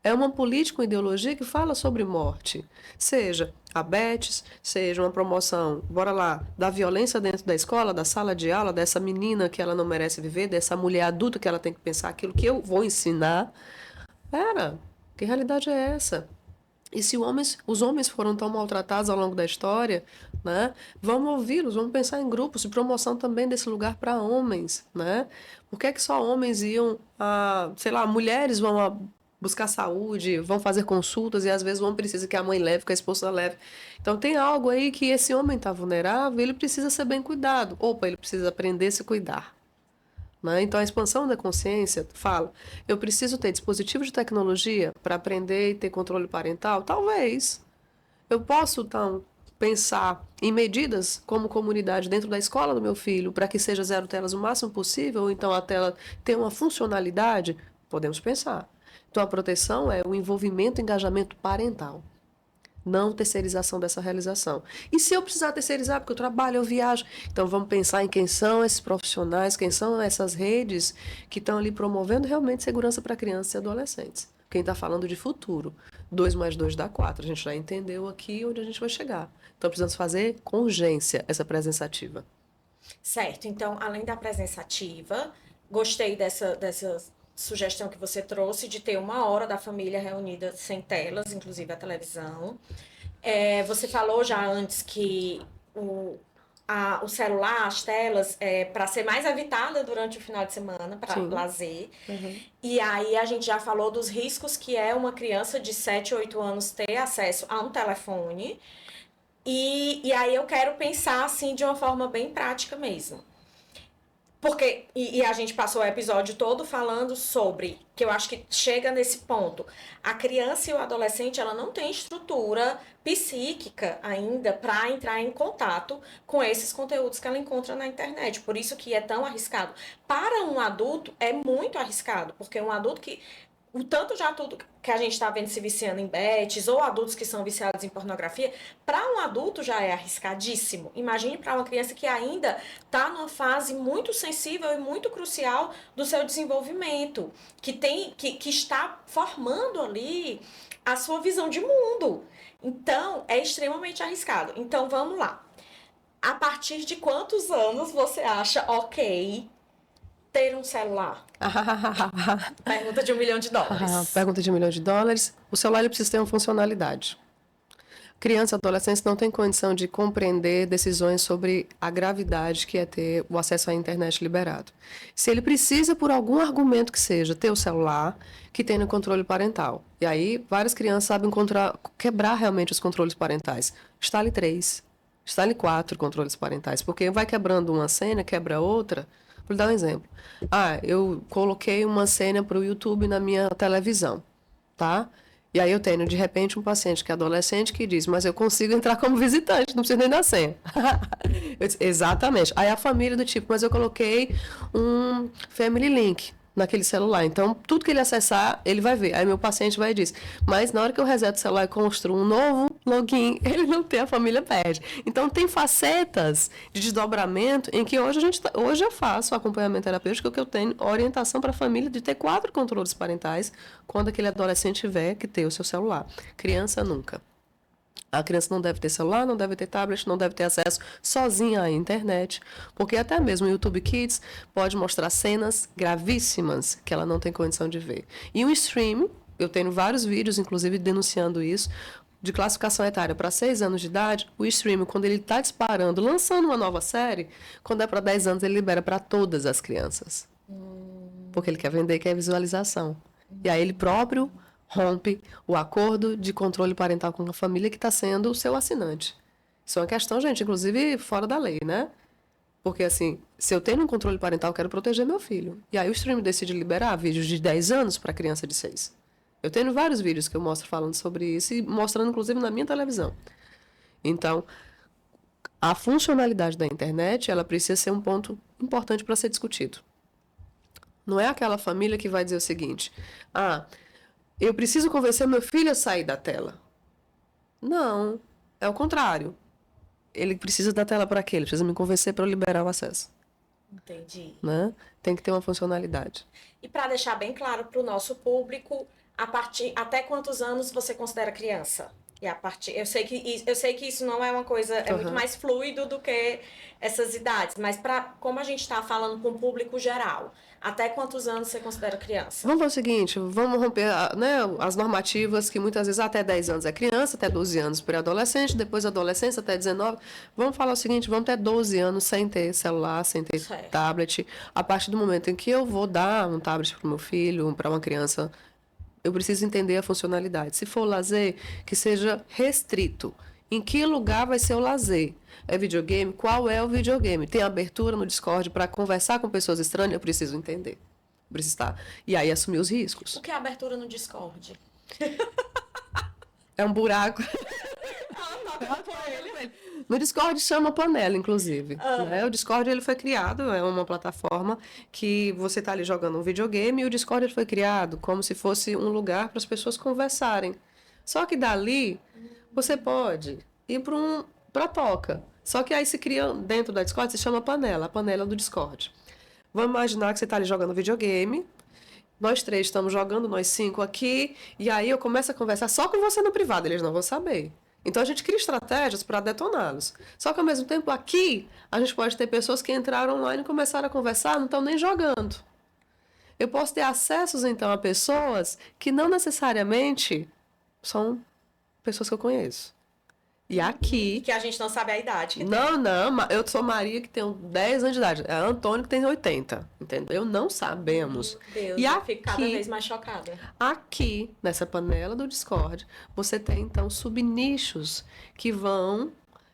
É uma política, uma ideologia que fala sobre morte. Seja a Betes, seja uma promoção, bora lá, da violência dentro da escola, da sala de aula, dessa menina que ela não merece viver, dessa mulher adulta que ela tem que pensar aquilo que eu vou ensinar. Pera, que realidade é essa? E se os homens foram tão maltratados ao longo da história, né? Vamos ouvi-los, vamos pensar em grupos de promoção também desse lugar para homens, né? Por que é que só homens iam sei lá, mulheres vão buscar saúde, vão fazer consultas e às vezes o homem precisa que a mãe leve, que a esposa leve. Então tem algo aí que esse homem está vulnerável, ele precisa ser bem cuidado. Opa, ele precisa aprender a se cuidar. Né? Então, a expansão da consciência fala, eu preciso ter dispositivo de tecnologia para aprender e ter controle parental? Talvez. Eu posso, então, pensar em medidas como comunidade dentro da escola do meu filho para que seja zero telas o máximo possível, ou então a tela tenha uma funcionalidade? Podemos pensar. Então, a proteção é o envolvimento e engajamento parental. Não terceirização dessa realização. E se eu precisar terceirizar, porque eu trabalho, eu viajo, então vamos pensar em quem são esses profissionais, quem são essas redes que estão ali promovendo realmente segurança para crianças e adolescentes. Quem está falando de futuro. 2 mais 2 dá 4. A gente já entendeu aqui onde a gente vai chegar. Então precisamos fazer com urgência essa presença ativa. Certo, então, além da presença ativa, gostei dessa sugestão que você trouxe de ter 1 hora da família reunida sem telas, inclusive a televisão. Você falou já antes que o celular, as telas, para ser mais evitada durante o final de semana, para lazer. Uhum. E aí a gente já falou dos riscos que é uma criança de 7, 8 anos ter acesso a um telefone. E aí eu quero pensar assim de uma forma bem prática mesmo. Porque, e a gente passou o episódio todo falando sobre, que eu acho que chega nesse ponto, a criança e o adolescente, ela não tem estrutura psíquica ainda para entrar em contato com esses conteúdos que ela encontra na internet. Por isso que é tão arriscado. Para um adulto, é muito arriscado, porque um adulto que o tanto de adulto que a gente está vendo se viciando em bets, ou adultos que são viciados em pornografia, para um adulto já é arriscadíssimo. Imagine para uma criança que ainda está numa fase muito sensível e muito crucial do seu desenvolvimento, que está formando ali a sua visão de mundo. Então, é extremamente arriscado. Então, vamos lá. A partir de quantos anos você acha ok ter um celular? Pergunta de $1 milhão. Pergunta de $1 milhão. O celular ele precisa ter uma funcionalidade. Crianças e adolescentes não têm condição de compreender decisões sobre a gravidade que é ter o acesso à internet liberado. Se ele precisa, por algum argumento que seja, ter o celular, que tenha o controle parental. E aí, várias crianças sabem quebrar realmente os controles parentais. Instale 3, instale 4 controles parentais, porque vai quebrando uma senha, quebra outra. Vou dar um exemplo. Eu coloquei uma senha para o YouTube na minha televisão, tá? E aí eu tenho, de repente, um paciente que é adolescente que diz, mas eu consigo entrar como visitante, não preciso nem da senha. Eu disse, exatamente. Aí a família do tipo, mas eu coloquei um Family Link naquele celular. Então, tudo que ele acessar, ele vai ver. Aí meu paciente vai e diz, mas na hora que eu reseto o celular e construo um novo login, ele não tem, a família perde. Então, tem facetas de desdobramento em que hoje eu faço acompanhamento terapêutico, que eu tenho orientação para a família de ter 4 controles parentais quando aquele adolescente tiver que ter o seu celular. Criança, nunca. A criança não deve ter celular, não deve ter tablet, não deve ter acesso sozinha à internet, porque até mesmo o YouTube Kids pode mostrar cenas gravíssimas que ela não tem condição de ver. E o stream, eu tenho vários vídeos, inclusive, denunciando isso, de classificação etária para 6 anos de idade, o stream, quando ele está disparando, lançando uma nova série, quando é para 10 anos, ele libera para todas as crianças. Porque ele quer vender, quer visualização. E aí ele próprio rompe o acordo de controle parental com a família que está sendo o seu assinante. Isso é uma questão, gente, inclusive fora da lei, né? Porque, assim, se eu tenho um controle parental, eu quero proteger meu filho. E aí o stream decide liberar vídeos de 10 anos para criança de 6. Eu tenho vários vídeos que eu mostro falando sobre isso e mostrando, inclusive, na minha televisão. Então, a funcionalidade da internet, ela precisa ser um ponto importante para ser discutido. Não é aquela família que vai dizer o seguinte: eu preciso convencer meu filho a sair da tela. Não, é o contrário. Ele precisa da tela para quê? Ele precisa me convencer para eu liberar o acesso. Entendi. Né? Tem que ter uma funcionalidade. E para deixar bem claro para o nosso público, até quantos anos você considera criança? E eu sei que isso não é uma coisa, é muito mais fluido do que essas idades, mas como a gente está falando com o público geral, até quantos anos você considera criança? Vamos fazer o seguinte, vamos romper, né, as normativas que muitas vezes até 10 anos é criança, até 12 anos pré-adolescente, depois adolescência até 19. Vamos falar o seguinte, vamos até 12 anos sem ter celular, sem ter tablet. A partir do momento em que eu vou dar um tablet para o meu filho, para uma criança, eu preciso entender a funcionalidade. Se for lazer, que seja restrito. Em que lugar vai ser o lazer? É videogame? Qual é o videogame? Tem abertura no Discord para conversar com pessoas estranhas? Eu preciso entender. Preciso estar. E aí assumir os riscos. O que é abertura no Discord? É um buraco. No Discord chama panela, inclusive. Né? O Discord ele foi criado, é uma plataforma que você está ali jogando um videogame e o Discord ele foi criado como se fosse um lugar para as pessoas conversarem. Só que dali você pode ir para toca. Só que aí se cria dentro da Discord, se chama panela, a panela do Discord. Vamos imaginar que você está ali jogando videogame. Nós 3 estamos jogando, nós 5 aqui, e aí eu começo a conversar só com você no privado, eles não vão saber. Então a gente cria estratégias para detoná-los. Só que ao mesmo tempo aqui, a gente pode ter pessoas que entraram online e começaram a conversar, não estão nem jogando. Eu posso ter acessos então a pessoas que não necessariamente são pessoas que eu conheço. E aqui... Que a gente não sabe a idade. Não, eu sou Maria que tem 10 anos de idade. É Antônio que tem 80. Entendeu? Não sabemos. Meu Deus, eu fico cada vez mais chocada. Aqui, nessa panela do Discord, você tem, então, subnichos que vão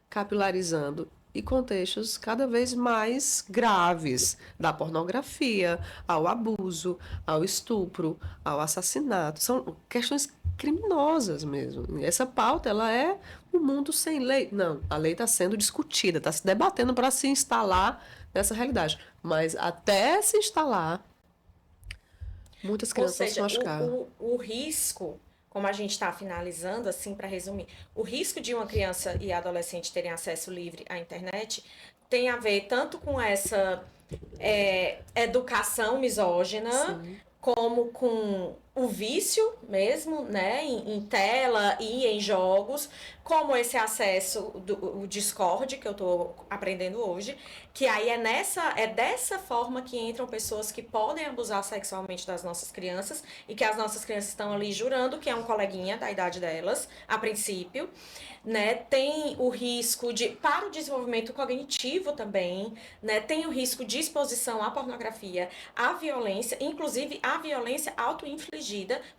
capilarizando e contextos cada vez mais graves, da pornografia ao abuso, ao estupro, ao assassinato. São questões criminosas mesmo. Essa pauta, ela é um mundo sem lei. Não, a lei está sendo discutida, está se debatendo para se instalar nessa realidade. Mas até se instalar, muitas crianças vão se machucar. O risco, como a gente está finalizando, assim, para resumir, o risco de uma criança e adolescente terem acesso livre à internet tem a ver tanto com essa educação misógina, sim, como com o vício mesmo, né, em tela e em jogos, como esse acesso do Discord, que eu tô aprendendo hoje, que aí é dessa forma que entram pessoas que podem abusar sexualmente das nossas crianças e que as nossas crianças estão ali jurando que é um coleguinha da idade delas, a princípio, né, tem o risco para o desenvolvimento cognitivo também, né, tem o risco de exposição à pornografia, à violência, inclusive à violência autoinfligida,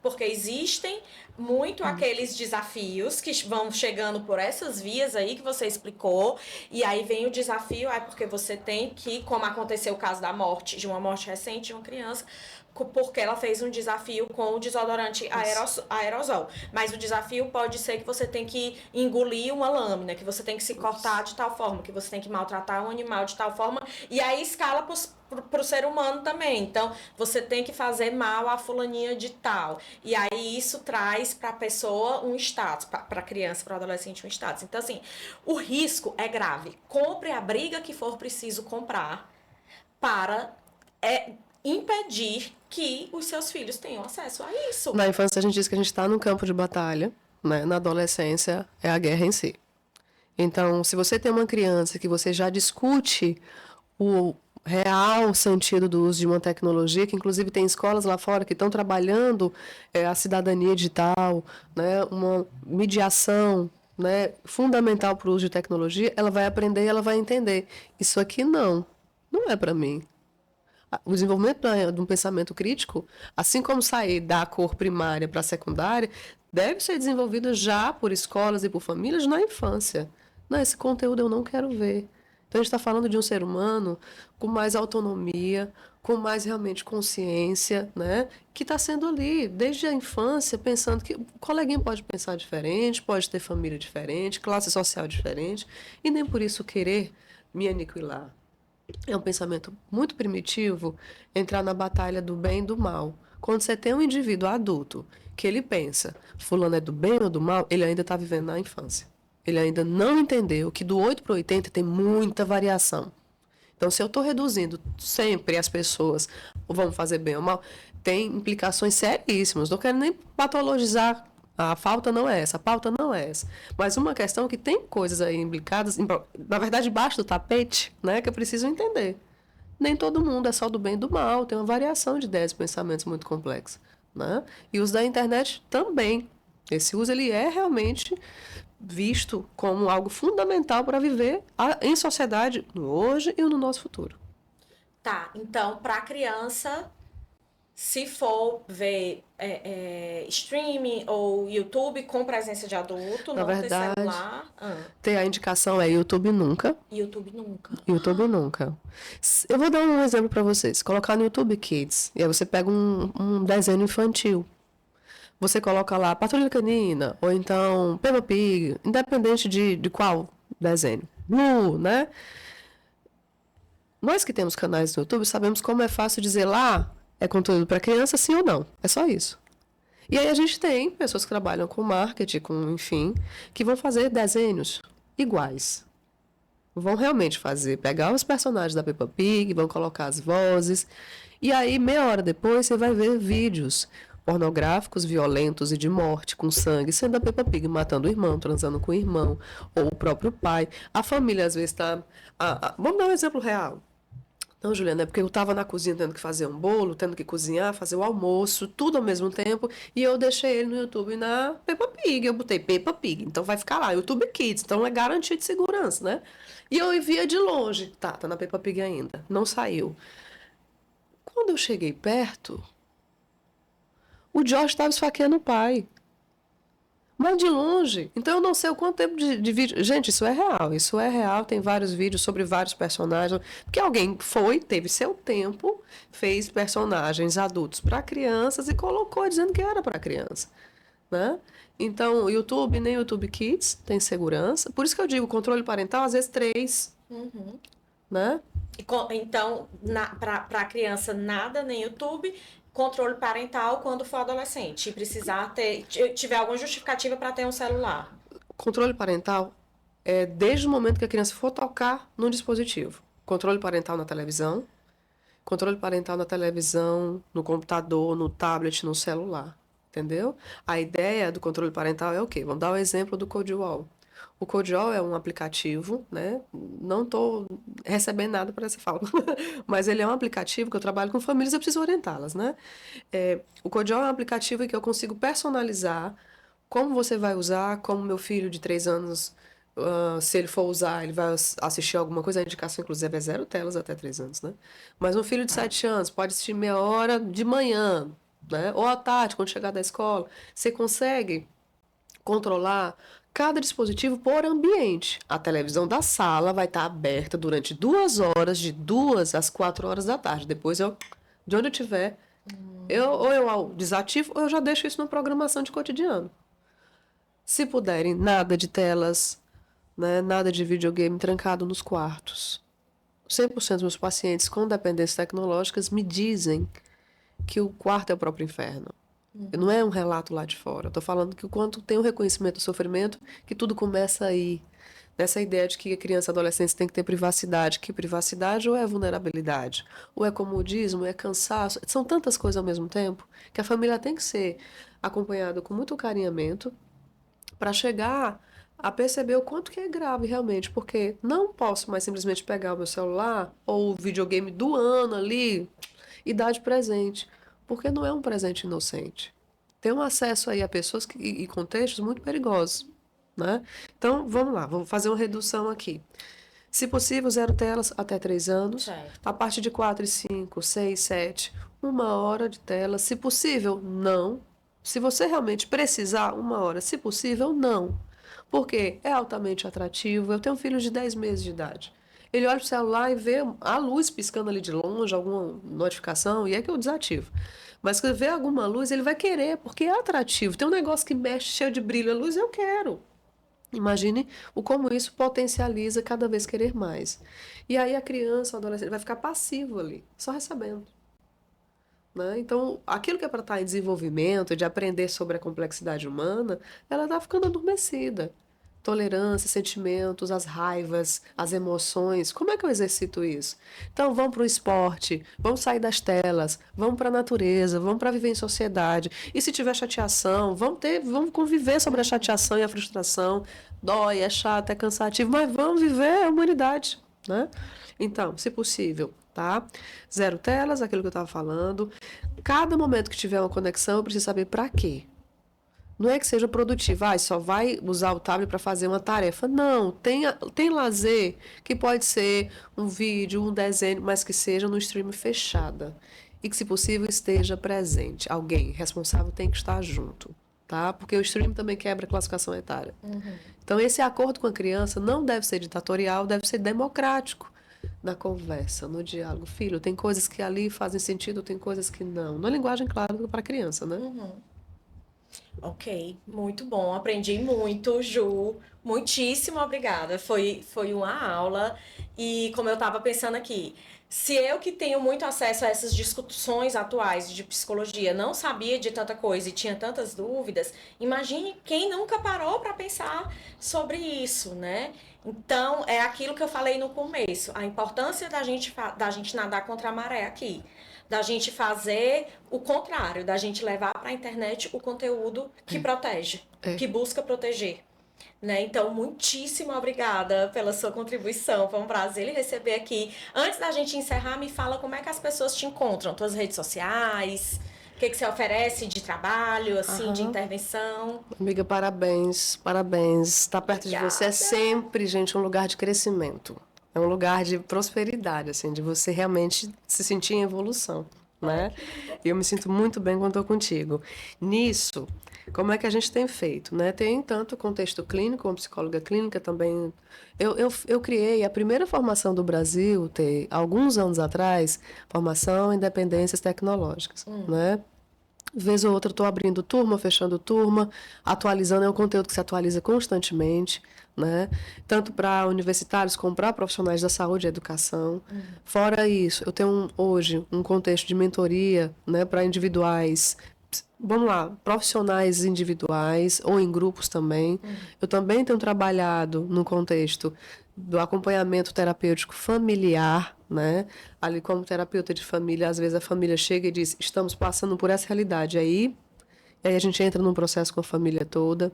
porque existem muito aqueles desafios que vão chegando por essas vias aí que você explicou, e aí vem o desafio, porque você tem que, como aconteceu o caso da morte, de uma morte recente de uma criança, porque ela fez um desafio com o desodorante aerosol. Mas o desafio pode ser que você tem que engolir uma lâmina, que você tem que se cortar de tal forma, que você tem que maltratar um animal de tal forma, e aí escala pro ser humano também. Então, você tem que fazer mal a fulaninha de tal. E aí isso traz pra pessoa um status, pra criança, pro adolescente um status. Então, assim, o risco é grave. Compre a briga que for preciso comprar para impedir que os seus filhos tenham acesso a isso. Na infância a gente diz que a gente está no campo de batalha, né? Na adolescência é a guerra em si. Então, se você tem uma criança que você já discute o real sentido do uso de uma tecnologia, que inclusive tem escolas lá fora que estão trabalhando a cidadania digital, né? Uma mediação, né? Fundamental para o uso de tecnologia, ela vai aprender e ela vai entender. Isso aqui não é para mim. O desenvolvimento de um pensamento crítico, assim como sair da cor primária para a secundária, deve ser desenvolvido já por escolas e por famílias na infância. Não, esse conteúdo eu não quero ver. Então, a gente está falando de um ser humano com mais autonomia, com mais realmente consciência, né? Que está sendo ali, desde a infância, pensando que o coleguinha pode pensar diferente, pode ter família diferente, classe social diferente, e nem por isso querer me aniquilar. É um pensamento muito primitivo entrar na batalha do bem e do mal. Quando você tem um indivíduo adulto que ele pensa, fulano é do bem ou do mal, ele ainda está vivendo na infância. Ele ainda não entendeu que do 8 para o 80 tem muita variação. Então, se eu estou reduzindo sempre as pessoas, ou vão fazer bem ou mal, tem implicações seríssimas. Não quero nem patologizar. A falta não é essa, a pauta não é essa. Mas uma questão que tem coisas aí implicadas, na verdade, debaixo do tapete, né, que eu preciso entender. Nem todo mundo é só do bem e do mal, tem uma variação de ideias e pensamentos muito complexa, né? E o uso da internet também. Esse uso ele é realmente visto como algo fundamental para viver em sociedade no hoje e no nosso futuro. Tá, então, para a criança, se for ver streaming ou YouTube com presença de adulto, Na não ter verdade, celular. ter a indicação é YouTube nunca. YouTube nunca. YouTube nunca. Eu vou dar um exemplo para vocês. Colocar no YouTube Kids, e aí você pega um desenho infantil. Você coloca lá Patrulha Canina, ou então Peppa Pig, independente de qual desenho. Blue, né? Nós que temos canais no YouTube sabemos como é fácil dizer lá é conteúdo para criança, sim ou não. É só isso. E aí a gente tem pessoas que trabalham com marketing, com enfim, que vão fazer desenhos iguais. Vão realmente fazer, pegar os personagens da Peppa Pig, vão colocar as vozes. E aí, meia hora depois, você vai ver vídeos pornográficos, violentos e de morte, com sangue, sendo a Peppa Pig matando o irmão, transando com o irmão, ou o próprio pai. A família, às vezes, está... Vamos dar um exemplo real. Não, Juliana, é porque eu estava na cozinha tendo que fazer um bolo, tendo que cozinhar, fazer o almoço, tudo ao mesmo tempo, e eu deixei ele no YouTube na Peppa Pig. Eu botei Peppa Pig, então vai ficar lá, YouTube Kids, então é garantia de segurança, né? E eu via de longe, tá na Peppa Pig ainda, não saiu. Quando eu cheguei perto, o Josh estava esfaqueando o pai. Mas de longe. Então eu não sei o quanto tempo de vídeo. Gente, isso é real. Tem vários vídeos sobre vários personagens. Porque alguém teve seu tempo, fez personagens adultos para crianças e colocou dizendo que era para criança. Né? Então, o YouTube, nem o YouTube Kids tem segurança. Por isso que eu digo, controle parental, às vezes 3. Né? Então, para a criança, nada, nem YouTube. Controle parental quando for adolescente e precisar tiver alguma justificativa para ter um celular. Controle parental é desde o momento que a criança for tocar no dispositivo. Controle parental na televisão, controle parental na televisão, no computador, no tablet, no celular. Entendeu? A ideia do controle parental é o quê? Vamos dar o exemplo do CodeWall. O CodeWall é um aplicativo, né? Não estou recebendo nada para essa fala, mas ele é um aplicativo que eu trabalho com famílias, eu preciso orientá-las, né? O CodeWall é um aplicativo em que eu consigo personalizar como você vai usar, como meu filho de 3 anos, se ele for usar, ele vai assistir alguma coisa, a indicação inclusive é 0 telas até 3 anos, né? Mas um filho de 7 anos pode assistir meia hora de manhã, né? Ou à tarde, quando chegar da escola. Você consegue controlar cada dispositivo por ambiente. A televisão da sala vai estar aberta durante 2 horas, de 2 às 4 horas da tarde. Depois, de onde eu estiver, ou eu desativo, ou eu já deixo isso na programação de cotidiano. Se puderem, nada de telas, né, nada de videogame trancado nos quartos. 100% dos meus pacientes com dependências tecnológicas me dizem que o quarto é o próprio inferno. Não é um relato lá de fora. Eu tô falando que o quanto tem o reconhecimento do sofrimento, que tudo começa aí. Nessa ideia de que a criança e adolescente tem que ter privacidade. Que privacidade ou é vulnerabilidade? Ou é comodismo, ou é cansaço? São tantas coisas ao mesmo tempo que a família tem que ser acompanhada com muito carinhamento para chegar a perceber o quanto que é grave realmente. Porque não posso mais simplesmente pegar o meu celular ou o videogame do ano ali e dar de presente. Porque não é um presente inocente. Tem um acesso aí a pessoas e contextos muito perigosos, né? Então, vamos lá, vamos fazer uma redução aqui. Se possível, 0 telas até 3 anos. Certo. A partir de 4, 5, 6, 7, 1 hora de tela. Se possível, não. Se você realmente precisar, 1 hora. Se possível, não. Porque é altamente atrativo. Eu tenho um filho de 10 meses de idade. Ele olha pro celular e vê a luz piscando ali de longe, alguma notificação, e é que eu desativo. Mas quando vê alguma luz, ele vai querer, porque é atrativo. Tem um negócio que mexe, cheio de brilho, a luz, eu quero. Imagine o como isso potencializa cada vez querer mais. E aí a criança, o adolescente, vai ficar passivo ali, só recebendo. Né? Então, aquilo que é para estar em desenvolvimento, de aprender sobre a complexidade humana, ela está ficando adormecida. Tolerância, sentimentos, as raivas, as emoções. Como é que eu exercito isso? Então, vamos para o esporte, vamos sair das telas, vamos para a natureza, vamos para viver em sociedade. E se tiver chateação, vamos conviver sobre a chateação e a frustração. Dói, é chato, é cansativo, mas vamos viver a humanidade, né? Então, se possível, tá? Zero telas, aquilo que eu estava falando. Cada momento que tiver uma conexão, eu preciso saber para quê. Não é que seja produtivo, só vai usar o tablet para fazer uma tarefa. Não, tem lazer que pode ser um vídeo, um desenho, mas que seja no stream fechada. E que, se possível, esteja presente. Alguém responsável tem que estar junto, tá? Porque o stream também quebra a classificação etária. Então, esse acordo com a criança não deve ser ditatorial, deve ser democrático na conversa, no diálogo. Filho, tem coisas que ali fazem sentido, tem coisas que não. Na linguagem clara para a criança, né? Ok, muito bom. Aprendi muito, Ju. Muitíssimo obrigada. Foi uma aula. E como eu estava pensando aqui, se eu que tenho muito acesso a essas discussões atuais de psicologia não sabia de tanta coisa e tinha tantas dúvidas, imagine quem nunca parou para pensar sobre isso, né? Então, é aquilo que eu falei no começo, a importância da gente nadar contra a maré aqui, da gente fazer o contrário, da gente levar para a internet o conteúdo que protege, que busca proteger. Né? Então, muitíssimo obrigada pela sua contribuição. Foi um prazer lhe receber aqui. Antes da gente encerrar, me fala como é que as pessoas te encontram, tuas redes sociais, o que você oferece de trabalho, assim, de intervenção. Amiga, parabéns, parabéns. Estar perto de você é sempre, gente, um lugar de crescimento. É um lugar de prosperidade, assim, de você realmente se sentir em evolução, né? E eu me sinto muito bem quando estou contigo. Nisso, como é que a gente tem feito, né? Tem tanto contexto clínico, como psicóloga clínica também. Eu criei a primeira formação do Brasil, alguns anos atrás, formação em dependências tecnológicas, né? Vez ou outra estou abrindo turma, fechando turma, atualizando, é um conteúdo que se atualiza constantemente, né? Tanto para universitários como para profissionais da saúde e educação. Fora isso, eu tenho hoje um contexto de mentoria, né, para individuais, vamos lá, profissionais individuais ou em grupos também. Eu também tenho trabalhado no contexto do acompanhamento terapêutico familiar, né? Ali como terapeuta de família, às vezes a família chega e diz, estamos passando por essa realidade aí a gente entra num processo com a família toda,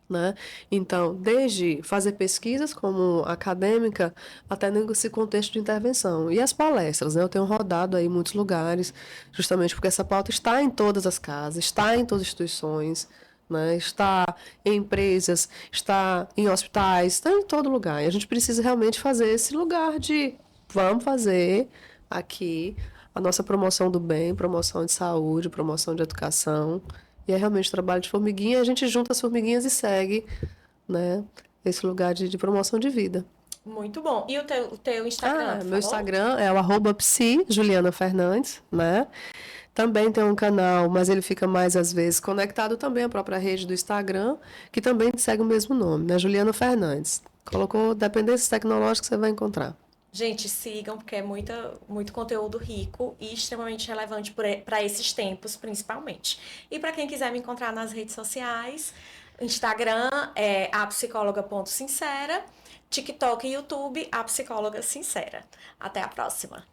né? Então, desde fazer pesquisas como acadêmica até nesse contexto de intervenção. E as palestras, né? Eu tenho rodado aí em muitos lugares, justamente porque essa pauta está em todas as casas, está em todas as instituições, né? Está em empresas, está em hospitais, está em todo lugar. E a gente precisa realmente fazer esse lugar de vamos fazer aqui a nossa promoção do bem, promoção de saúde, promoção de educação. E é realmente trabalho de formiguinha, a gente junta as formiguinhas e segue, né, esse lugar de promoção de vida. Muito bom. E o teu Instagram? Meu Instagram é o @psi Juliana Fernandes, né? Também tem um canal, mas ele fica mais às vezes conectado também à própria rede do Instagram, que também segue o mesmo nome, né? Juliana Fernandes. Colocou dependências tecnológicas, você vai encontrar. Gente, sigam, porque é muito conteúdo rico e extremamente relevante para esses tempos, principalmente. E para quem quiser me encontrar nas redes sociais, Instagram é apsicóloga.sincera, TikTok e YouTube, a psicóloga sincera. Até a próxima!